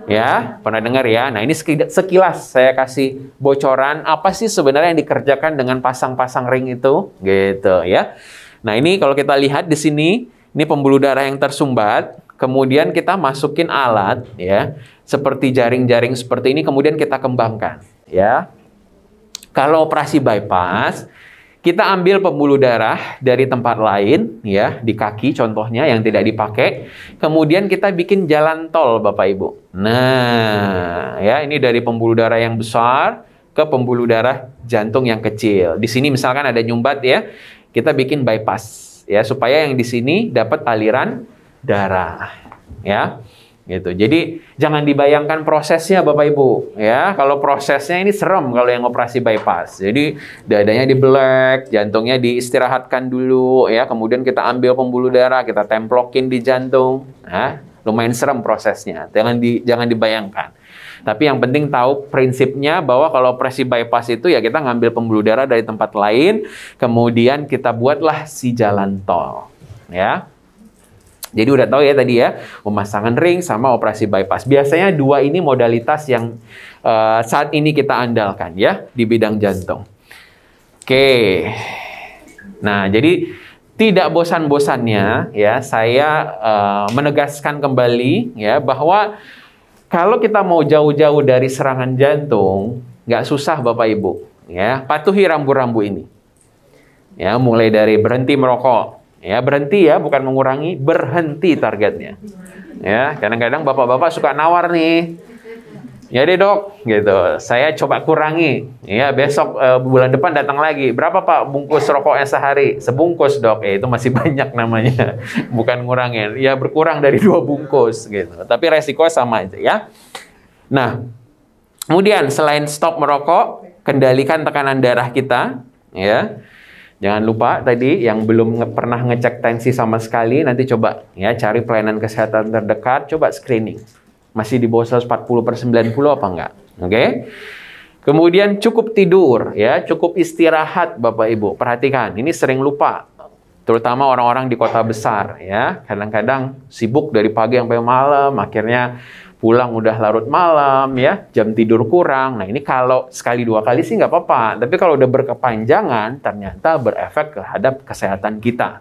Ya, pernah dengar ya. Nah, ini sekilas saya kasih bocoran apa sih sebenarnya yang dikerjakan dengan pasang-pasang ring itu, gitu ya. Nah, ini kalau kita lihat di sini, ini pembuluh darah yang tersumbat, kemudian kita masukin alat, ya, seperti jaring-jaring seperti ini, kemudian kita kembangkan, ya. Kalau operasi bypass, kita ambil pembuluh darah dari tempat lain, ya, di kaki contohnya yang tidak dipakai, kemudian kita bikin jalan tol, Bapak Ibu. Nah, ya, ini dari pembuluh darah yang besar ke pembuluh darah jantung yang kecil. Di sini misalkan ada nyumbat, ya. kita bikin bypass ya supaya yang di sini dapat aliran darah ya. Gitu. Jadi jangan dibayangkan prosesnya Bapak Ibu ya. Kalau prosesnya ini serem kalau yang operasi bypass. Jadi dadanya dibelek, jantungnya diistirahatkan dulu ya. Kemudian kita ambil pembuluh darah, kita templokin di jantung. Nah, lumayan serem prosesnya. Jangan dibayangkan. Tapi yang penting tahu prinsipnya bahwa kalau operasi bypass itu ya kita ngambil pembuluh darah dari tempat lain, kemudian kita buatlah si jalan tol ya. Jadi udah tahu ya tadi ya, pemasangan ring sama operasi bypass. Biasanya dua ini modalitas yang saat ini kita andalkan ya di bidang jantung. Oke. Nah, jadi tidak bosan-bosannya ya saya menegaskan kembali ya bahwa kalau kita mau jauh-jauh dari serangan jantung, nggak susah Bapak Ibu ya. Patuhi rambu-rambu ini. Ya, mulai dari berhenti merokok. Ya, berhenti ya, bukan mengurangi, berhenti targetnya. Ya, kadang-kadang bapak-bapak suka nawar nih. Ya deh dok, gitu. Saya coba kurangi. Ya, besok bulan depan datang lagi. Berapa Pak bungkus rokoknya sehari? Sebungkus dok. Itu masih banyak namanya. Bukan ngurangin. Ya berkurang dari 2 bungkus gitu. Tapi resiko sama aja ya. Nah, kemudian selain stop merokok, kendalikan tekanan darah kita. Ya. Jangan lupa tadi yang belum pernah ngecek tensi sama sekali, nanti coba ya cari pelayanan kesehatan terdekat, coba screening. Masih di bawah 140/90 apa enggak? Oke. Kemudian cukup tidur ya, cukup istirahat Bapak Ibu. Perhatikan, ini sering lupa. Terutama orang-orang di kota besar ya. Kadang-kadang sibuk dari pagi sampai malam, akhirnya pulang udah larut malam ya, jam tidur kurang. Nah ini kalau sekali 2 kali sih nggak apa-apa. Tapi kalau udah berkepanjangan, ternyata berefek terhadap kesehatan kita.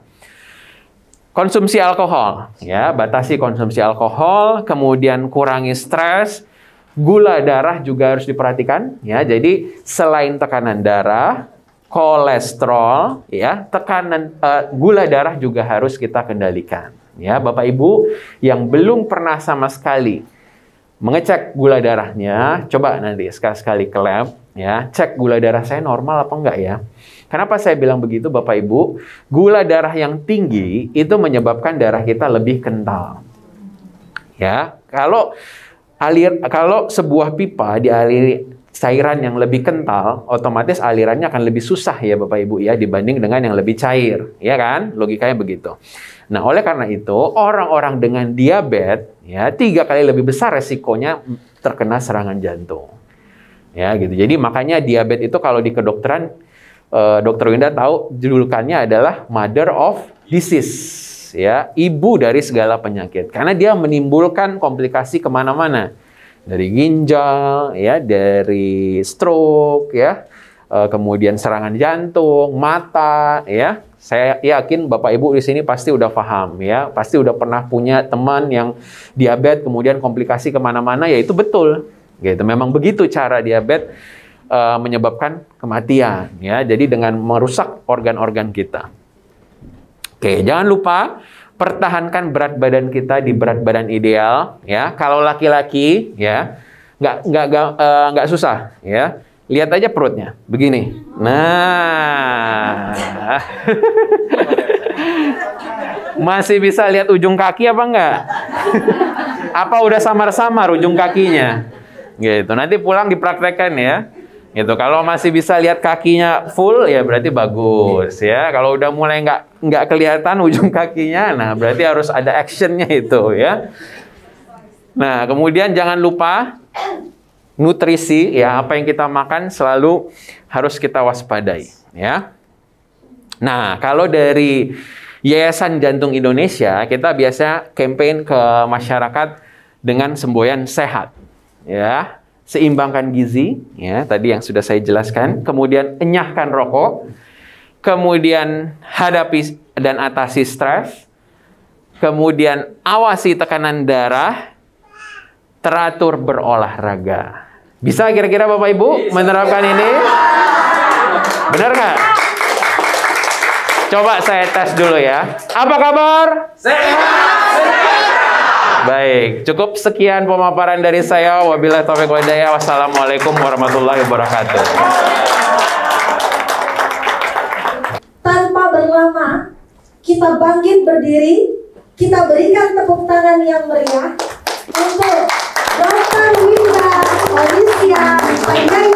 Konsumsi alkohol, ya batasi konsumsi alkohol, kemudian kurangi stres, gula darah juga harus diperhatikan. Ya, jadi selain tekanan darah, kolesterol, ya gula darah juga harus kita kendalikan. Ya, Bapak Ibu yang belum pernah sama sekali mengecek gula darahnya, coba nanti sekali-sekali ke lab, ya, cek gula darah saya normal apa enggak ya. Kenapa saya bilang begitu Bapak Ibu? Gula darah yang tinggi itu menyebabkan darah kita lebih kental. Ya, kalau sebuah pipa dialiri cairan yang lebih kental, otomatis alirannya akan lebih susah ya Bapak Ibu ya dibanding dengan yang lebih cair, ya kan? Logikanya begitu. Nah, oleh karena itu, orang-orang dengan diabetes ya 3 kali lebih besar resikonya terkena serangan jantung. Ya, gitu. Jadi makanya diabetes itu kalau di kedokteran Dokter Winda tahu julukannya adalah mother of disease, ya, ibu dari segala penyakit. Karena dia menimbulkan komplikasi kemana-mana. Dari ginjal, ya, dari stroke, ya, kemudian serangan jantung, mata, ya. Saya yakin Bapak Ibu di sini pasti udah paham, ya, pasti udah pernah punya teman yang diabetes, kemudian komplikasi kemana-mana, ya itu betul, gitu. Memang begitu cara diabetes menyebabkan kematian, ya. Jadi dengan merusak organ-organ kita. Oke, jangan lupa pertahankan berat badan kita di berat badan ideal, ya. Kalau laki-laki, ya, nggak susah, ya. Lihat aja perutnya, begini. Nah, masih bisa lihat ujung kaki apa enggak? Apa udah samar-samar ujung kakinya? Gitu. Nanti pulang dipraktekkan ya. Gitu. Kalau masih bisa lihat kakinya full, ya berarti bagus ya. Kalau udah mulai nggak kelihatan ujung kakinya, nah berarti harus ada actionnya itu ya. Nah, kemudian jangan lupa nutrisi, ya, apa yang kita makan selalu harus kita waspadai, ya. Nah, kalau dari Yayasan Jantung Indonesia, kita biasa campaign ke masyarakat dengan semboyan sehat, ya. Seimbangkan gizi, ya, tadi yang sudah saya jelaskan. Kemudian enyahkan rokok. Kemudian hadapi dan atasi stres. Kemudian awasi tekanan darah. Teratur berolahraga. Bisa kira-kira Bapak Ibu menerapkan ini? Benar nggak? Coba saya tes dulu ya. Apa kabar? Sehat! Baik, cukup sekian pemaparan dari saya. Wabillahi taufiq wal hidayah. Wassalamualaikum warahmatullahi wabarakatuh. Tanpa kita bangkit berdiri, kita berikan tepuk tangan yang meriah untuk Dr. Winda Alicia Panjaitan.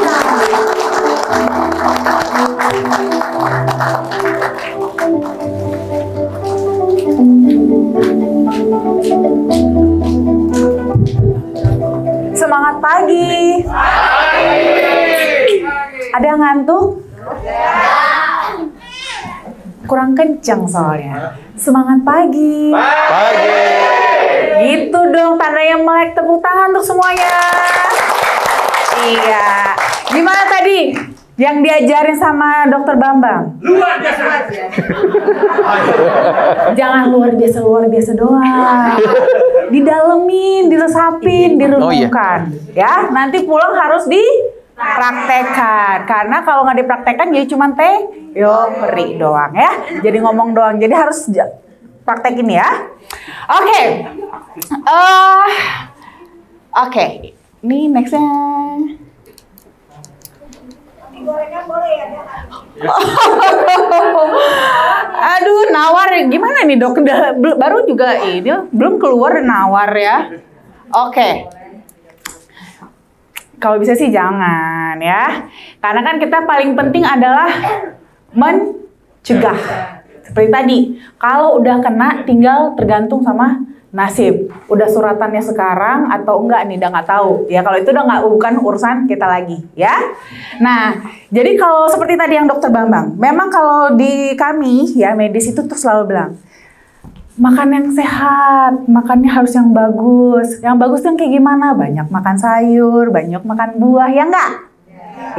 Semangat pagi. Ada yang ngantuk? Kurang kencang soalnya. Semangat pagi. Gitu dong tandanya melek, tepuk tangan untuk semuanya. Iya. Gimana tadi yang diajarin sama Dokter Bambang? Luar biasa. Jangan luar biasa doang. Didalemin, diresapin, direnungkan. Ya, nanti pulang harus dipraktekkan. Karena kalau nggak dipraktekkan jadi cuma teori doang ya. Jadi ngomong doang. Jadi harus praktekin ya. Oke. Oke. Ini nextnya. Aduh, nawar gimana nih dok? Baru juga ini belum keluar nawar ya. Oke. Kalau bisa sih jangan ya. Karena kan kita paling penting adalah mencegah. Seperti tadi, kalau udah kena tinggal tergantung sama nasib. Udah suratannya sekarang atau enggak nih, udah nggak tahu. Ya kalau itu udah bukan urusan kita lagi ya. Nah, jadi kalau seperti tadi yang Dokter Bambang, memang kalau di kami ya medis itu tuh selalu bilang, makan yang sehat, makannya harus yang bagus. Yang bagus tuh kayak gimana? Banyak makan sayur, banyak makan buah, ya enggak?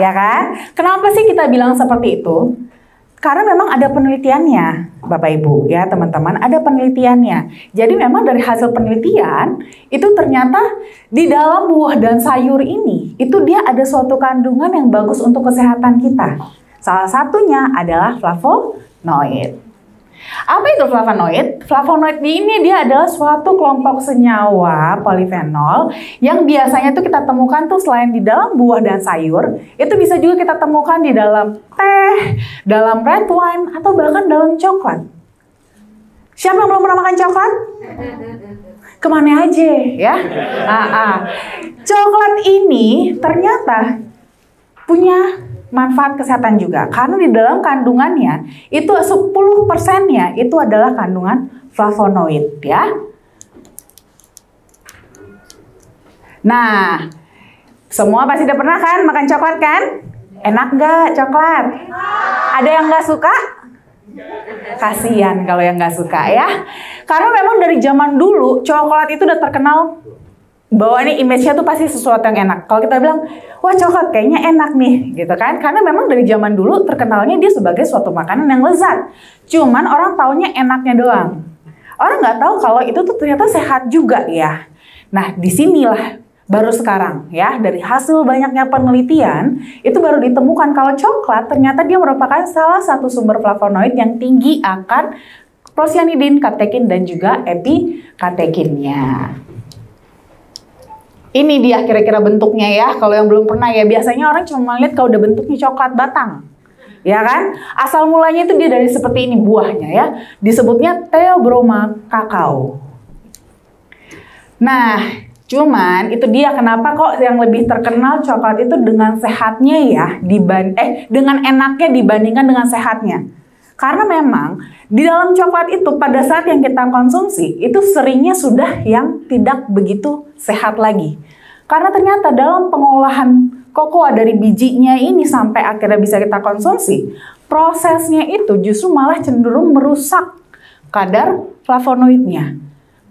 Ya kan? Kenapa sih kita bilang seperti itu? Karena memang ada penelitiannya, Bapak Ibu, ya teman-teman, ada penelitiannya. Jadi memang dari hasil penelitian, itu ternyata di dalam buah dan sayur ini, itu dia ada suatu kandungan yang bagus untuk kesehatan kita. Salah satunya adalah flavonoid. Apa itu flavonoid? Flavonoid ini dia adalah suatu kelompok senyawa polifenol yang biasanya tuh kita temukan tuh selain di dalam buah dan sayur, itu bisa juga kita temukan di dalam teh, dalam red wine, atau bahkan dalam coklat. Siapa yang belum pernah makan coklat? Kemana aja ya? Coklat ini ternyata punya manfaat kesehatan juga karena di dalam kandungannya itu 10%-nya itu adalah kandungan flavonoid ya. Nah, semua pasti udah pernah kan makan coklat kan? Enak nggak coklat? Ada yang nggak suka? Kasian kalau yang nggak suka ya. Karena memang dari zaman dulu coklat itu udah terkenal bahwa ini image-nya tuh pasti sesuatu yang enak. Kalau kita bilang, wah coklat kayaknya enak nih, gitu kan? Karena memang dari zaman dulu terkenalnya dia sebagai suatu makanan yang lezat. Cuman orang taunya enaknya doang. Orang nggak tahu kalau itu tuh ternyata sehat juga ya. Nah, disinilah baru sekarang ya, dari hasil banyaknya penelitian, itu baru ditemukan kalau coklat ternyata dia merupakan salah satu sumber flavonoid yang tinggi akan prosianidin, katekin, dan juga epikatekinnya. Ini dia kira-kira bentuknya ya. Kalau yang belum pernah ya, biasanya orang cuma lihat kalau udah bentuknya coklat batang. Ya kan? Asal mulanya itu dia dari seperti ini buahnya ya. Disebutnya Theobroma cacao. Nah, cuman itu dia kenapa kok yang lebih terkenal coklat itu dengan sehatnya ya, dengan enaknya dibandingkan dengan sehatnya. Karena memang di dalam coklat itu pada saat yang kita konsumsi itu seringnya sudah yang tidak begitu sehat lagi. Karena ternyata dalam pengolahan kokoa dari bijinya ini sampai akhirnya bisa kita konsumsi, prosesnya itu justru malah cenderung merusak kadar flavonoidnya.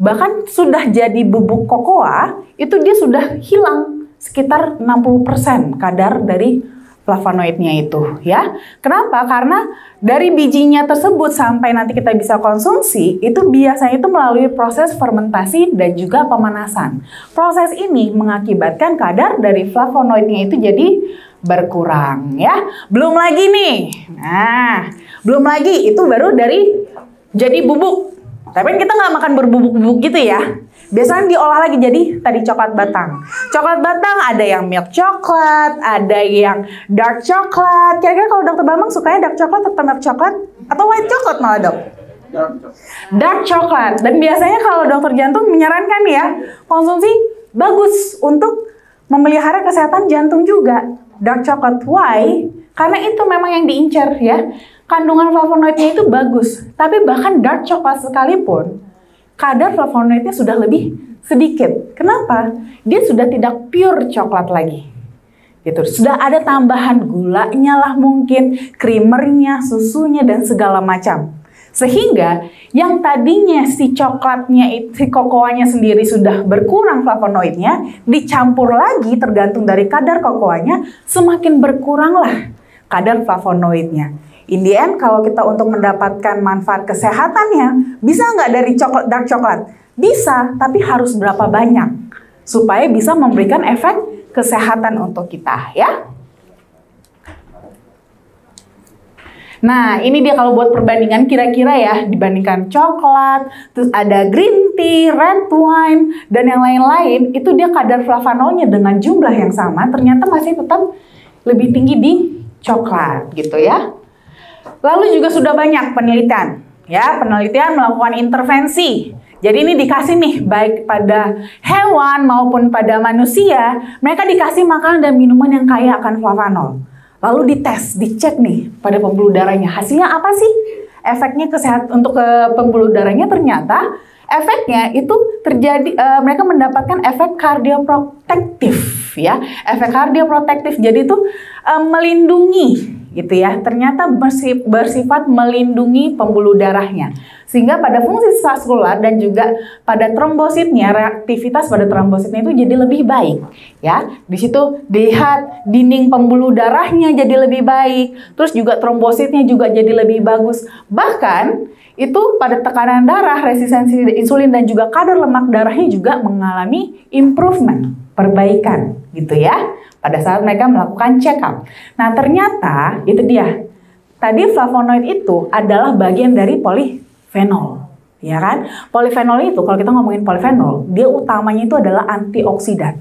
Bahkan sudah jadi bubuk kokoa, itu dia sudah hilang sekitar 60% kadar dari flavonoidnya itu ya. Kenapa? Karena dari bijinya tersebut sampai nanti kita bisa konsumsi itu biasanya itu melalui proses fermentasi dan juga pemanasan. Proses ini mengakibatkan kadar dari flavonoidnya itu jadi berkurang ya. Belum lagi nih. Nah, belum lagi itu baru dari jadi bubuk. Tapi kita nggak makan berbubuk-bubuk gitu ya. Biasanya diolah lagi jadi tadi coklat batang. Coklat batang ada yang milk coklat, ada yang dark coklat. Kira-kira kalau Dokter Bambang sukanya dark coklat atau milk coklat? Atau white coklat malah dok? Dark coklat. Dan biasanya kalau dokter jantung menyarankan ya, konsumsi bagus untuk memelihara kesehatan jantung juga. Dark coklat. Why? Karena itu memang yang diincar ya. Kandungan flavonoidnya itu bagus. Tapi bahkan dark coklat sekalipun, kadar flavonoidnya sudah lebih sedikit. Kenapa? Dia sudah tidak pure coklat lagi. Gitu. Sudah ada tambahan gulanya lah mungkin, creamernya, susunya, dan segala macam. Sehingga yang tadinya si coklatnya, si kokoanya sendiri sudah berkurang flavonoidnya, dicampur lagi tergantung dari kadar kokoanya, semakin berkuranglah kadar flavonoidnya. In the end, kalau kita untuk mendapatkan manfaat kesehatannya, bisa nggak dari dark coklat? Bisa, tapi harus berapa banyak? Supaya bisa memberikan efek kesehatan untuk kita, ya. Nah, ini dia kalau buat perbandingan kira-kira ya, dibandingkan coklat, terus ada green tea, red wine, dan yang lain-lain, itu dia kadar flavanolnya dengan jumlah yang sama, ternyata masih tetap lebih tinggi di coklat, gitu ya. Lalu juga sudah banyak penelitian, ya, penelitian melakukan intervensi. Jadi ini dikasih nih, baik pada hewan maupun pada manusia, mereka dikasih makanan dan minuman yang kaya akan flavanol. Lalu dites, dicek nih pada pembuluh darahnya. Hasilnya apa sih? Efeknya kesehatan untuk ke pembuluh darahnya ternyata efeknya itu terjadi, mereka mendapatkan efek kardioprotektif ya. Efek kardioprotektif jadi itu melindungi gitu ya. Ternyata bersifat melindungi pembuluh darahnya. Sehingga pada fungsi vaskular dan juga pada trombositnya, reaktivitas pada trombositnya itu jadi lebih baik. Ya, di situ dilihat dinding pembuluh darahnya jadi lebih baik, terus juga trombositnya juga jadi lebih bagus. Bahkan itu pada tekanan darah, resistensi insulin dan juga kadar lemak darahnya juga mengalami improvement, perbaikan gitu ya. Pada saat mereka melakukan check up. Nah, ternyata itu dia. Tadi flavonoid itu adalah bagian dari polifenol, ya kan? Polifenol itu, kalau kita ngomongin polifenol, dia utamanya itu adalah antioksidan.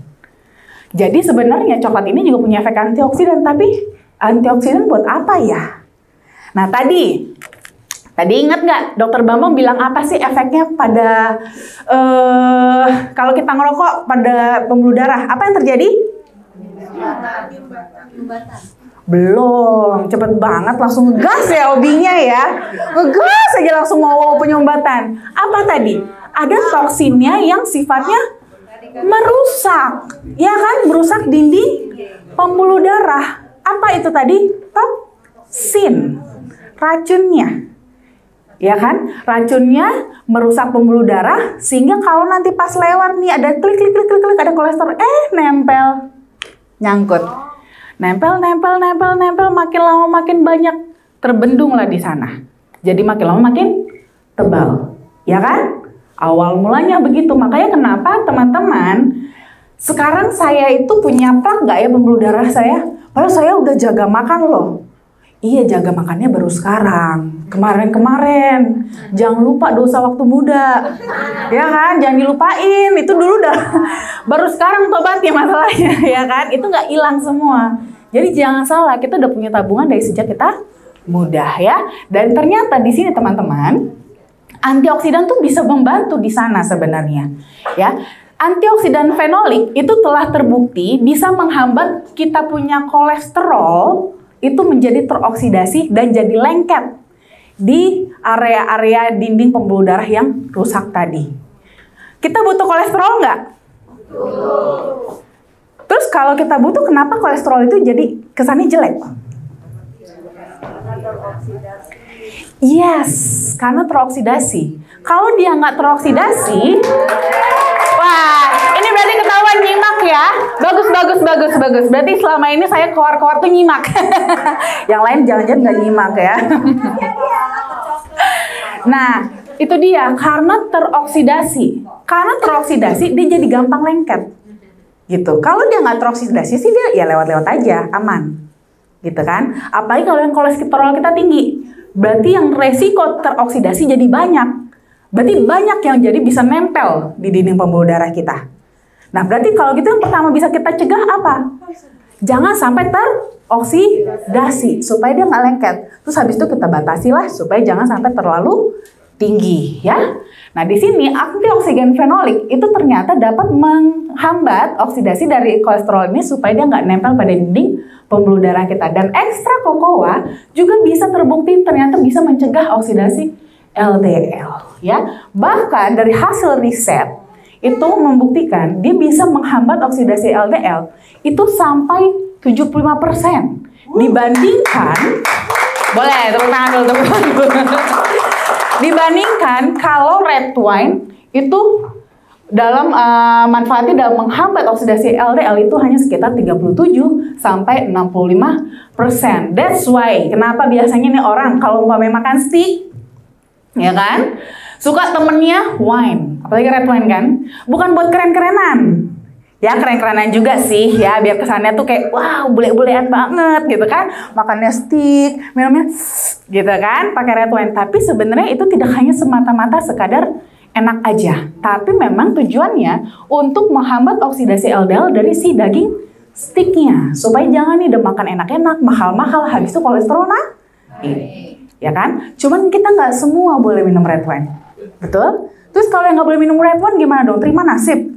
Jadi sebenarnya coklat ini juga punya efek antioksidan, tapi antioksidan buat apa ya? Nah tadi ingat nggak Dokter Bambang bilang apa sih efeknya pada kalau kita ngerokok pada pembuluh darah? Apa yang terjadi? Belum, cepet banget langsung ngegas ya obinya ya. Ngegas aja langsung mau penyumbatan. Apa tadi? Ada toksinnya yang sifatnya merusak. Ya kan? Merusak dinding pembuluh darah. Apa itu tadi? Toksin. Racunnya. Ya kan? Racunnya merusak pembuluh darah sehingga kalau nanti pas lewat nih ada klik ada kolesterol nempel. Nyangkut. Nempel, makin lama makin banyak terbendung lah di sana. Jadi makin lama makin tebal, ya kan? Awal mulanya begitu, makanya kenapa teman-teman, sekarang saya itu punya plak nggak ya pembuluh darah saya? Padahal saya udah jaga makan loh. Iya, jaga makannya baru sekarang. Kemarin-kemarin, jangan lupa dosa waktu muda, ya kan? Jangan dilupain, itu dulu udah baru sekarang tobatnya masalahnya, ya kan? Itu nggak hilang semua. Jadi jangan salah, kita udah punya tabungan dari sejak kita muda ya. Dan ternyata di sini teman-teman, antioksidan tuh bisa membantu di sana sebenarnya, ya. Antioksidan fenolik itu telah terbukti bisa menghambat kita punya kolesterol itu menjadi teroksidasi dan jadi lengket di area-area dinding pembuluh darah yang rusak tadi. Kita butuh kolesterol nggak? Terus kalau kita butuh, kenapa kolesterol itu jadi kesannya jelek? Yes, karena teroksidasi. Kalau dia nggak teroksidasi, wah, ini berarti ketahuan nyimak ya. Bagus. Berarti selama ini saya keluar-keluar tuh nyimak. Yang lain jangan-jangan nggak nyimak ya. Nah, itu dia, karena teroksidasi. Karena teroksidasi, dia jadi gampang lengket. Gitu. Kalau dia nggak teroksidasi sih dia ya lewat-lewat aja, aman. Gitu kan? Apalagi kalau yang kolesterol kita tinggi. Berarti yang resiko teroksidasi jadi banyak. Berarti banyak yang jadi bisa nempel di dinding pembuluh darah kita. Nah, berarti kalau gitu yang pertama bisa kita cegah apa? Jangan sampai teroksidasi supaya dia nggak lengket. Terus habis itu kita batasi lah supaya jangan sampai terlalu tinggi ya. Nah, di sini antioksidan fenolik itu ternyata dapat menghambat oksidasi dari kolesterol ini supaya dia nggak nempel pada dinding pembuluh darah kita. Dan ekstrak kokoa juga bisa terbukti ternyata bisa mencegah oksidasi LDL ya. Bahkan dari hasil riset itu membuktikan dia bisa menghambat oksidasi LDL itu sampai 75% dibandingkan, boleh tepuk tangan dulu, dibandingkan kalau red wine itu dalam manfaatnya dalam menghambat oksidasi LDL itu hanya sekitar 37 sampai 65%. That's why kenapa biasanya nih orang kalau umpamanya makan steak, ya kan, suka temennya wine, apalagi red wine kan, bukan buat keren-kerenan. Ya keren-kerenan juga sih ya, biar kesannya tuh kayak wow bule-bulean banget gitu kan, makannya steak, minumnya gitu kan, pakai red wine. Tapi sebenarnya itu tidak hanya semata-mata sekadar enak aja, tapi memang tujuannya untuk menghambat oksidasi LDL dari si daging steaknya, supaya jangan nih makan enak-enak, mahal-mahal, habis itu kolesterol naik, ya kan? Cuman kita nggak semua boleh minum red wine, betul? Terus kalau yang nggak boleh minum red wine gimana dong? Terima nasib.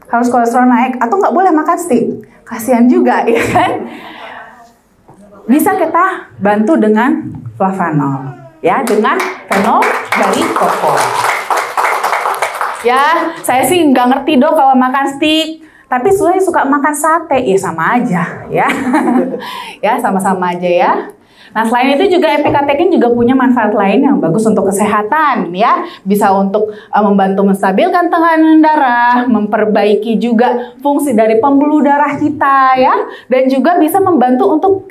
Harus kolesterol naik atau nggak boleh makan steak, kasihan juga ya kan. Bisa kita bantu dengan flavanol ya, dengan fenol dari koko ya. Saya sih nggak ngerti dong kalau makan steak, tapi saya suka makan sate, ya sama aja ya. Ya sama-sama aja ya. Nah, selain itu juga epikatekin juga punya manfaat lain yang bagus untuk kesehatan ya. Bisa untuk membantu menstabilkan tekanan darah, memperbaiki juga fungsi dari pembuluh darah kita ya. Dan juga bisa membantu untuk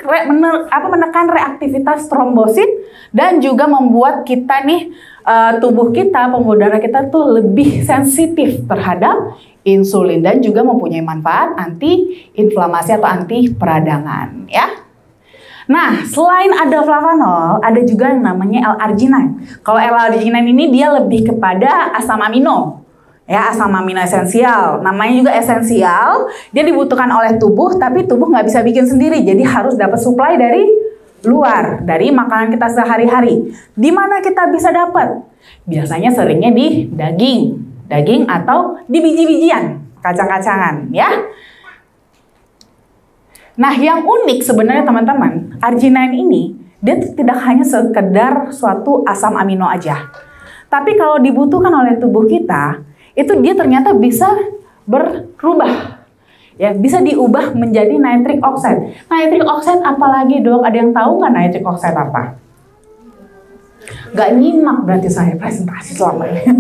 menekan reaktivitas trombosit dan juga membuat kita nih tubuh kita, pembuluh darah kita tuh lebih sensitif terhadap insulin dan juga mempunyai manfaat anti-inflamasi atau anti peradangan ya. Nah, selain ada flavanol, ada juga yang namanya L-arginine. Kalau L-arginine ini dia lebih kepada asam amino. Ya, asam amino esensial. Namanya juga esensial. Dia dibutuhkan oleh tubuh, tapi tubuh nggak bisa bikin sendiri. Jadi harus dapat suplai dari luar, dari makanan kita sehari-hari. Di mana kita bisa dapat? Biasanya seringnya di daging atau di biji-bijian, kacang-kacangan, ya. Nah, yang unik sebenarnya teman-teman, arginine ini dia tidak hanya sekedar suatu asam amino aja. Tapi kalau dibutuhkan oleh tubuh kita, itu dia ternyata bisa berubah. Ya, bisa diubah menjadi nitric oxide. Nitric oxide apalagi, Dok? Ada yang tahu nggak nitric oxide apa? Nggak nyimak berarti saya presentasi selama ini.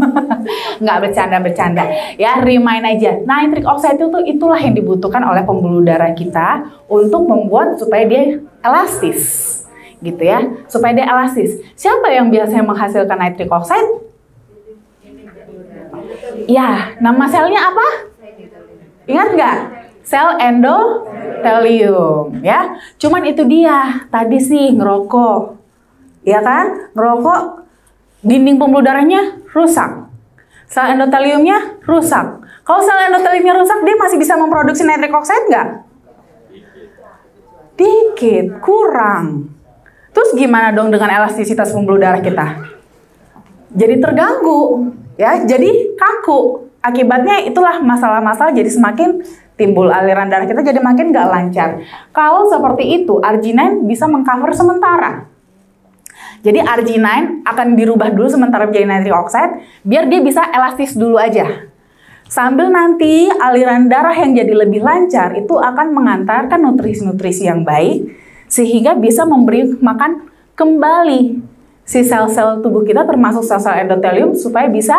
Nggak bercanda-bercanda. Ya, remind aja. Nitric oxide itu itulah yang dibutuhkan oleh pembuluh darah kita untuk membuat supaya dia elastis. Gitu ya. Supaya dia elastis. Siapa yang biasanya menghasilkan nitric oxide? Ya, nama selnya apa? Ingat nggak? Sel endotelium. Ya, cuman itu dia. Tadi sih ngerokok. Ya kan? Ngerokok, dinding pembuluh darahnya rusak. Sel endoteliumnya rusak. Kalau sel endoteliumnya rusak, dia masih bisa memproduksi nitric oxide nggak? Dikit, kurang. Terus gimana dong dengan elastisitas pembuluh darah kita? Jadi terganggu, ya, jadi kaku. Akibatnya itulah masalah-masalah jadi semakin timbul, aliran darah kita jadi makin nggak lancar. Kalau seperti itu, arginine bisa mengcover sementara. Jadi arginine akan dirubah dulu sementara menjadi nitric oxide biar dia bisa elastis dulu aja. Sambil nanti aliran darah yang jadi lebih lancar itu akan mengantarkan nutrisi-nutrisi yang baik sehingga bisa memberi makan kembali si sel-sel tubuh kita termasuk sel-sel endotelium supaya bisa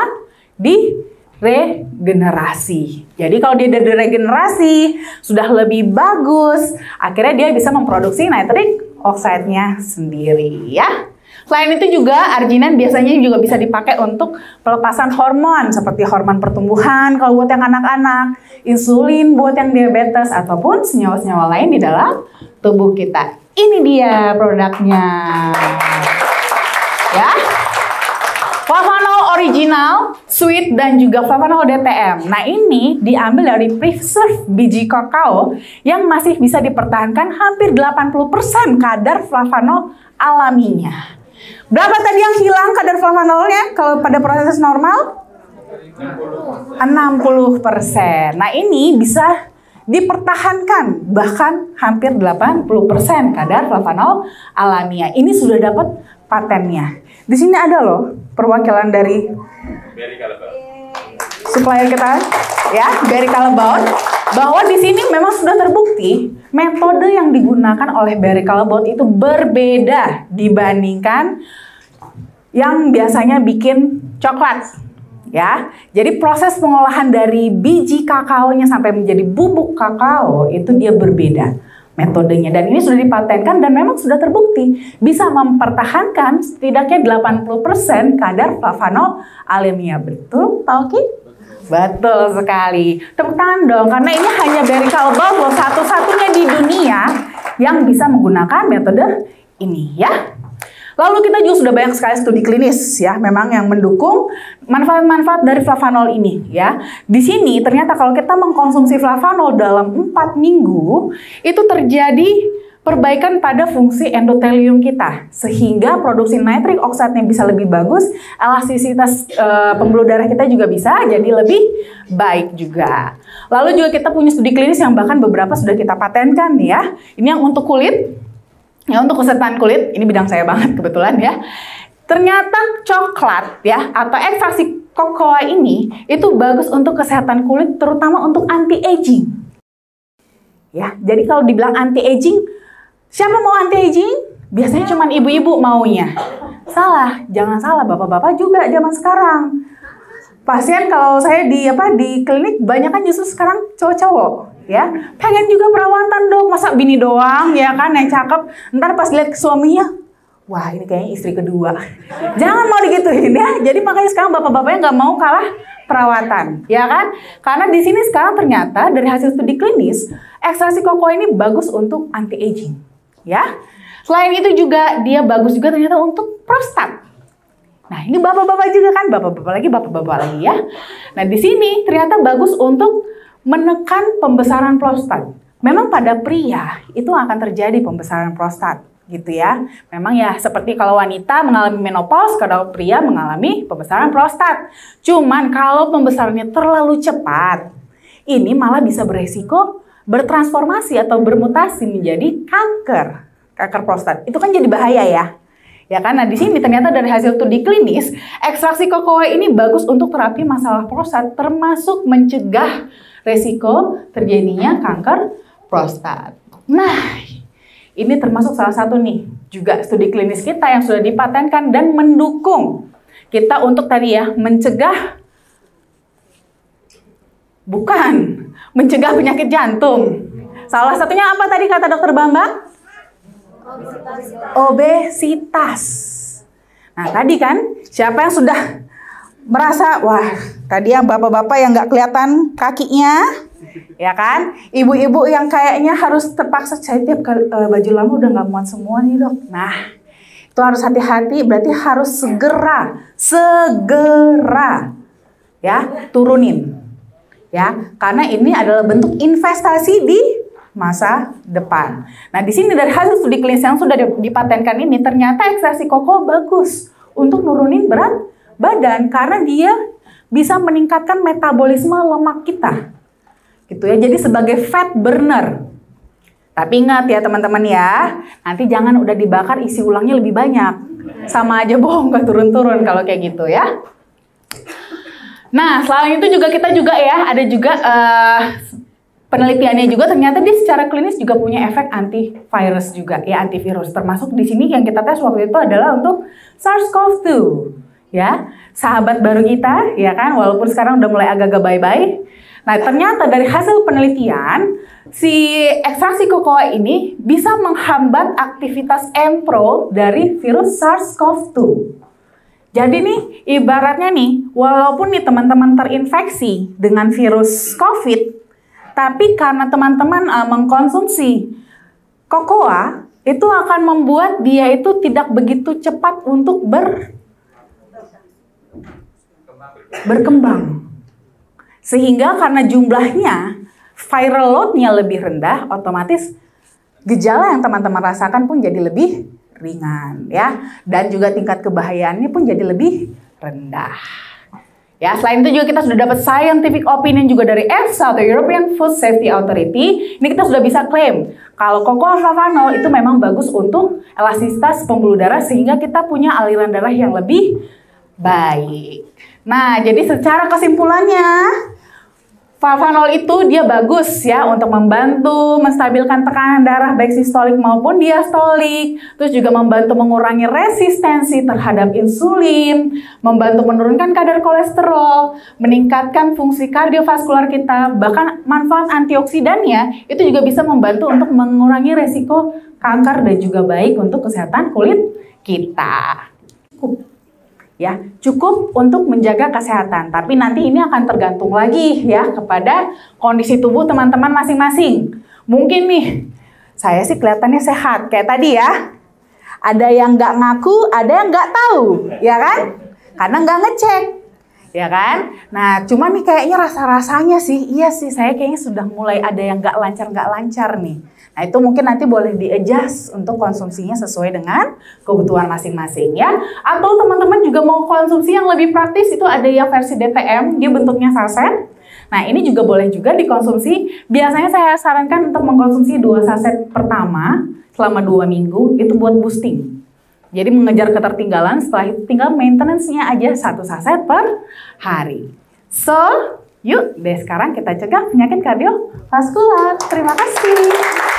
diregenerasi. Jadi kalau dia diregenerasi sudah lebih bagus, akhirnya dia bisa memproduksi nitric oxide-nya sendiri ya. Selain itu juga arginine biasanya juga bisa dipakai untuk pelepasan hormon seperti hormon pertumbuhan kalau buat yang anak-anak, insulin buat yang diabetes ataupun senyawa-senyawa lain di dalam tubuh kita. Ini dia produknya. Ya. Flavanol original, sweet dan juga flavanol DTM. Nah, ini diambil dari preserve biji kakao yang masih bisa dipertahankan hampir 80% kadar flavanol alaminya. Berapa tadi yang hilang kadar flavanolnya kalau pada proses normal? 60%. Nah, ini bisa dipertahankan bahkan hampir 80% kadar flavanol alamiah. Ini sudah dapat patennya. Di sini ada loh perwakilan dari supplier kita ya, Barry Callebaut, bahwa di sini memang sudah terbukti metode yang digunakan oleh Barry Callebaut itu berbeda dibandingkan yang biasanya bikin coklat. Ya, jadi proses pengolahan dari biji kakaonya sampai menjadi bubuk kakao itu dia berbeda metodenya, dan ini sudah dipatenkan dan memang sudah terbukti bisa mempertahankan setidaknya 80% kadar flavanol alamiah. Betul, Pak Oki? Betul sekali. Tepuk tangan dong, karena ini hanya Barry Callebaut loh, satu-satunya di dunia yang bisa menggunakan metode ini ya. Lalu kita juga sudah banyak sekali studi klinis ya, memang yang mendukung manfaat-manfaat dari flavanol ini ya. Di sini ternyata kalau kita mengkonsumsi flavanol dalam 4 minggu, itu terjadi perbaikan pada fungsi endotelium kita, sehingga produksi nitric oxide-nya bisa lebih bagus, elastisitas pembuluh darah kita juga bisa jadi lebih baik juga. Lalu juga kita punya studi klinis yang bahkan beberapa sudah kita patenkan nih ya. Ini yang untuk kulit. Ya, untuk kesehatan kulit, ini bidang saya banget kebetulan ya. Ternyata coklat ya atau ekstraksi kokoa ini itu bagus untuk kesehatan kulit, terutama untuk anti-aging. Ya, jadi kalau dibilang anti-aging, siapa mau anti-aging? Biasanya cuma ibu-ibu maunya. Salah, jangan salah, bapak-bapak juga zaman sekarang. Pasien kalau saya di klinik banyak kan justru sekarang cowok-cowok. Ya, pengen juga perawatan dok, masa bini doang ya kan yang cakep, ntar pas lihat ke suaminya, wah ini kayaknya istri kedua. Jangan mau digituin ya. Jadi makanya sekarang bapak-bapaknya nggak mau kalah perawatan, ya kan? Karena di sini sekarang ternyata dari hasil studi klinis, ekstraksi kokoa ini bagus untuk anti-aging, ya. Selain itu juga dia bagus juga ternyata untuk prostat. Nah ini bapak-bapak juga kan, bapak-bapak lagi ya. Nah di sini ternyata bagus untuk menekan pembesaran prostat. Memang pada pria itu akan terjadi pembesaran prostat gitu ya. Memang ya seperti kalau wanita mengalami menopause, kalau pria mengalami pembesaran prostat. Cuman kalau pembesarannya terlalu cepat, ini malah bisa beresiko bertransformasi atau bermutasi menjadi kanker prostat. Itu kan jadi bahaya ya. Ya kan, nah di sini ternyata dari hasil studi klinis, ekstraksi kokoa ini bagus untuk terapi masalah prostat, termasuk mencegah resiko terjadinya kanker prostat. Nah, ini termasuk salah satu nih juga studi klinis kita yang sudah dipatenkan dan mendukung kita untuk tadi ya mencegah penyakit jantung. Salah satunya apa tadi kata Dokter Bambang? Obesitas. Nah tadi kan siapa yang sudah merasa, wah tadi yang bapak-bapak yang nggak kelihatan kakinya, ya kan? Ibu-ibu yang kayaknya harus terpaksa, saya tiap kali baju lama udah nggak muat semua nih dok. Nah itu harus hati-hati, berarti harus segera ya turunin, ya karena ini adalah bentuk investasi di masa depan. Nah di sini dari hasil studi klinis yang sudah dipatenkan ini ternyata ekstraksi kokoa bagus untuk nurunin berat badan karena dia bisa meningkatkan metabolisme lemak kita, gitu ya. Jadi sebagai fat burner. Tapi ingat ya teman-teman ya, nanti jangan udah dibakar isi ulangnya lebih banyak, sama aja bohong gak turun-turun kalau kayak gitu ya. Nah selain itu juga kita juga ya ada juga penelitiannya juga ternyata dia secara klinis juga punya efek antivirus juga ya, antivirus. Termasuk di sini yang kita tes waktu itu adalah untuk SARS-CoV-2 ya, sahabat baru kita ya kan, walaupun sekarang udah mulai agak-agak bye-bye. Nah ternyata dari hasil penelitian si ekstraksi kokoa ini bisa menghambat aktivitas empro dari virus SARS-CoV-2. Jadi nih ibaratnya nih, walaupun nih teman-teman terinfeksi dengan virus COVID, tapi karena teman-teman mengkonsumsi kokoa, itu akan membuat dia itu tidak begitu cepat untuk berkembang. Sehingga karena jumlahnya, viral load-nya lebih rendah, otomatis gejala yang teman-teman rasakan pun jadi lebih ringan ya. Dan juga tingkat kebahayaannya pun jadi lebih rendah. Ya, selain itu juga kita sudah dapat scientific opinion juga dari EFSA atau European Food Safety Authority. Ini kita sudah bisa klaim kalau cocoa flavanol itu memang bagus untuk elastisitas pembuluh darah sehingga kita punya aliran darah yang lebih baik. Nah, jadi secara kesimpulannya, flavanol itu dia bagus ya untuk membantu menstabilkan tekanan darah baik sistolik maupun diastolik. Terus juga membantu mengurangi resistensi terhadap insulin, membantu menurunkan kadar kolesterol, meningkatkan fungsi kardiovaskular kita, bahkan manfaat antioksidannya itu juga bisa membantu untuk mengurangi resiko kanker dan juga baik untuk kesehatan kulit kita. Ya, cukup untuk menjaga kesehatan, tapi nanti ini akan tergantung lagi ya kepada kondisi tubuh teman-teman masing-masing. Mungkin nih, saya sih kelihatannya sehat kayak tadi ya. Ada yang nggak ngaku, ada yang nggak tahu, ya kan? Karena nggak ngecek, ya kan? Nah, cuman nih kayaknya rasa-rasanya sih, iya sih saya kayaknya sudah mulai ada yang nggak lancar nih. Nah, itu mungkin nanti boleh di-adjust untuk konsumsinya sesuai dengan kebutuhan masing-masing ya. Atau teman-teman juga mau konsumsi yang lebih praktis, itu ada yang versi DTM, dia bentuknya saset. Nah, ini juga boleh juga dikonsumsi. Biasanya saya sarankan untuk mengkonsumsi 2 saset pertama selama 2 minggu, itu buat boosting. Jadi mengejar ketertinggalan, setelah itu tinggal maintenance-nya aja 1 saset per hari. So, yuk deh sekarang kita cegah penyakit kardiovaskular. Terima kasih.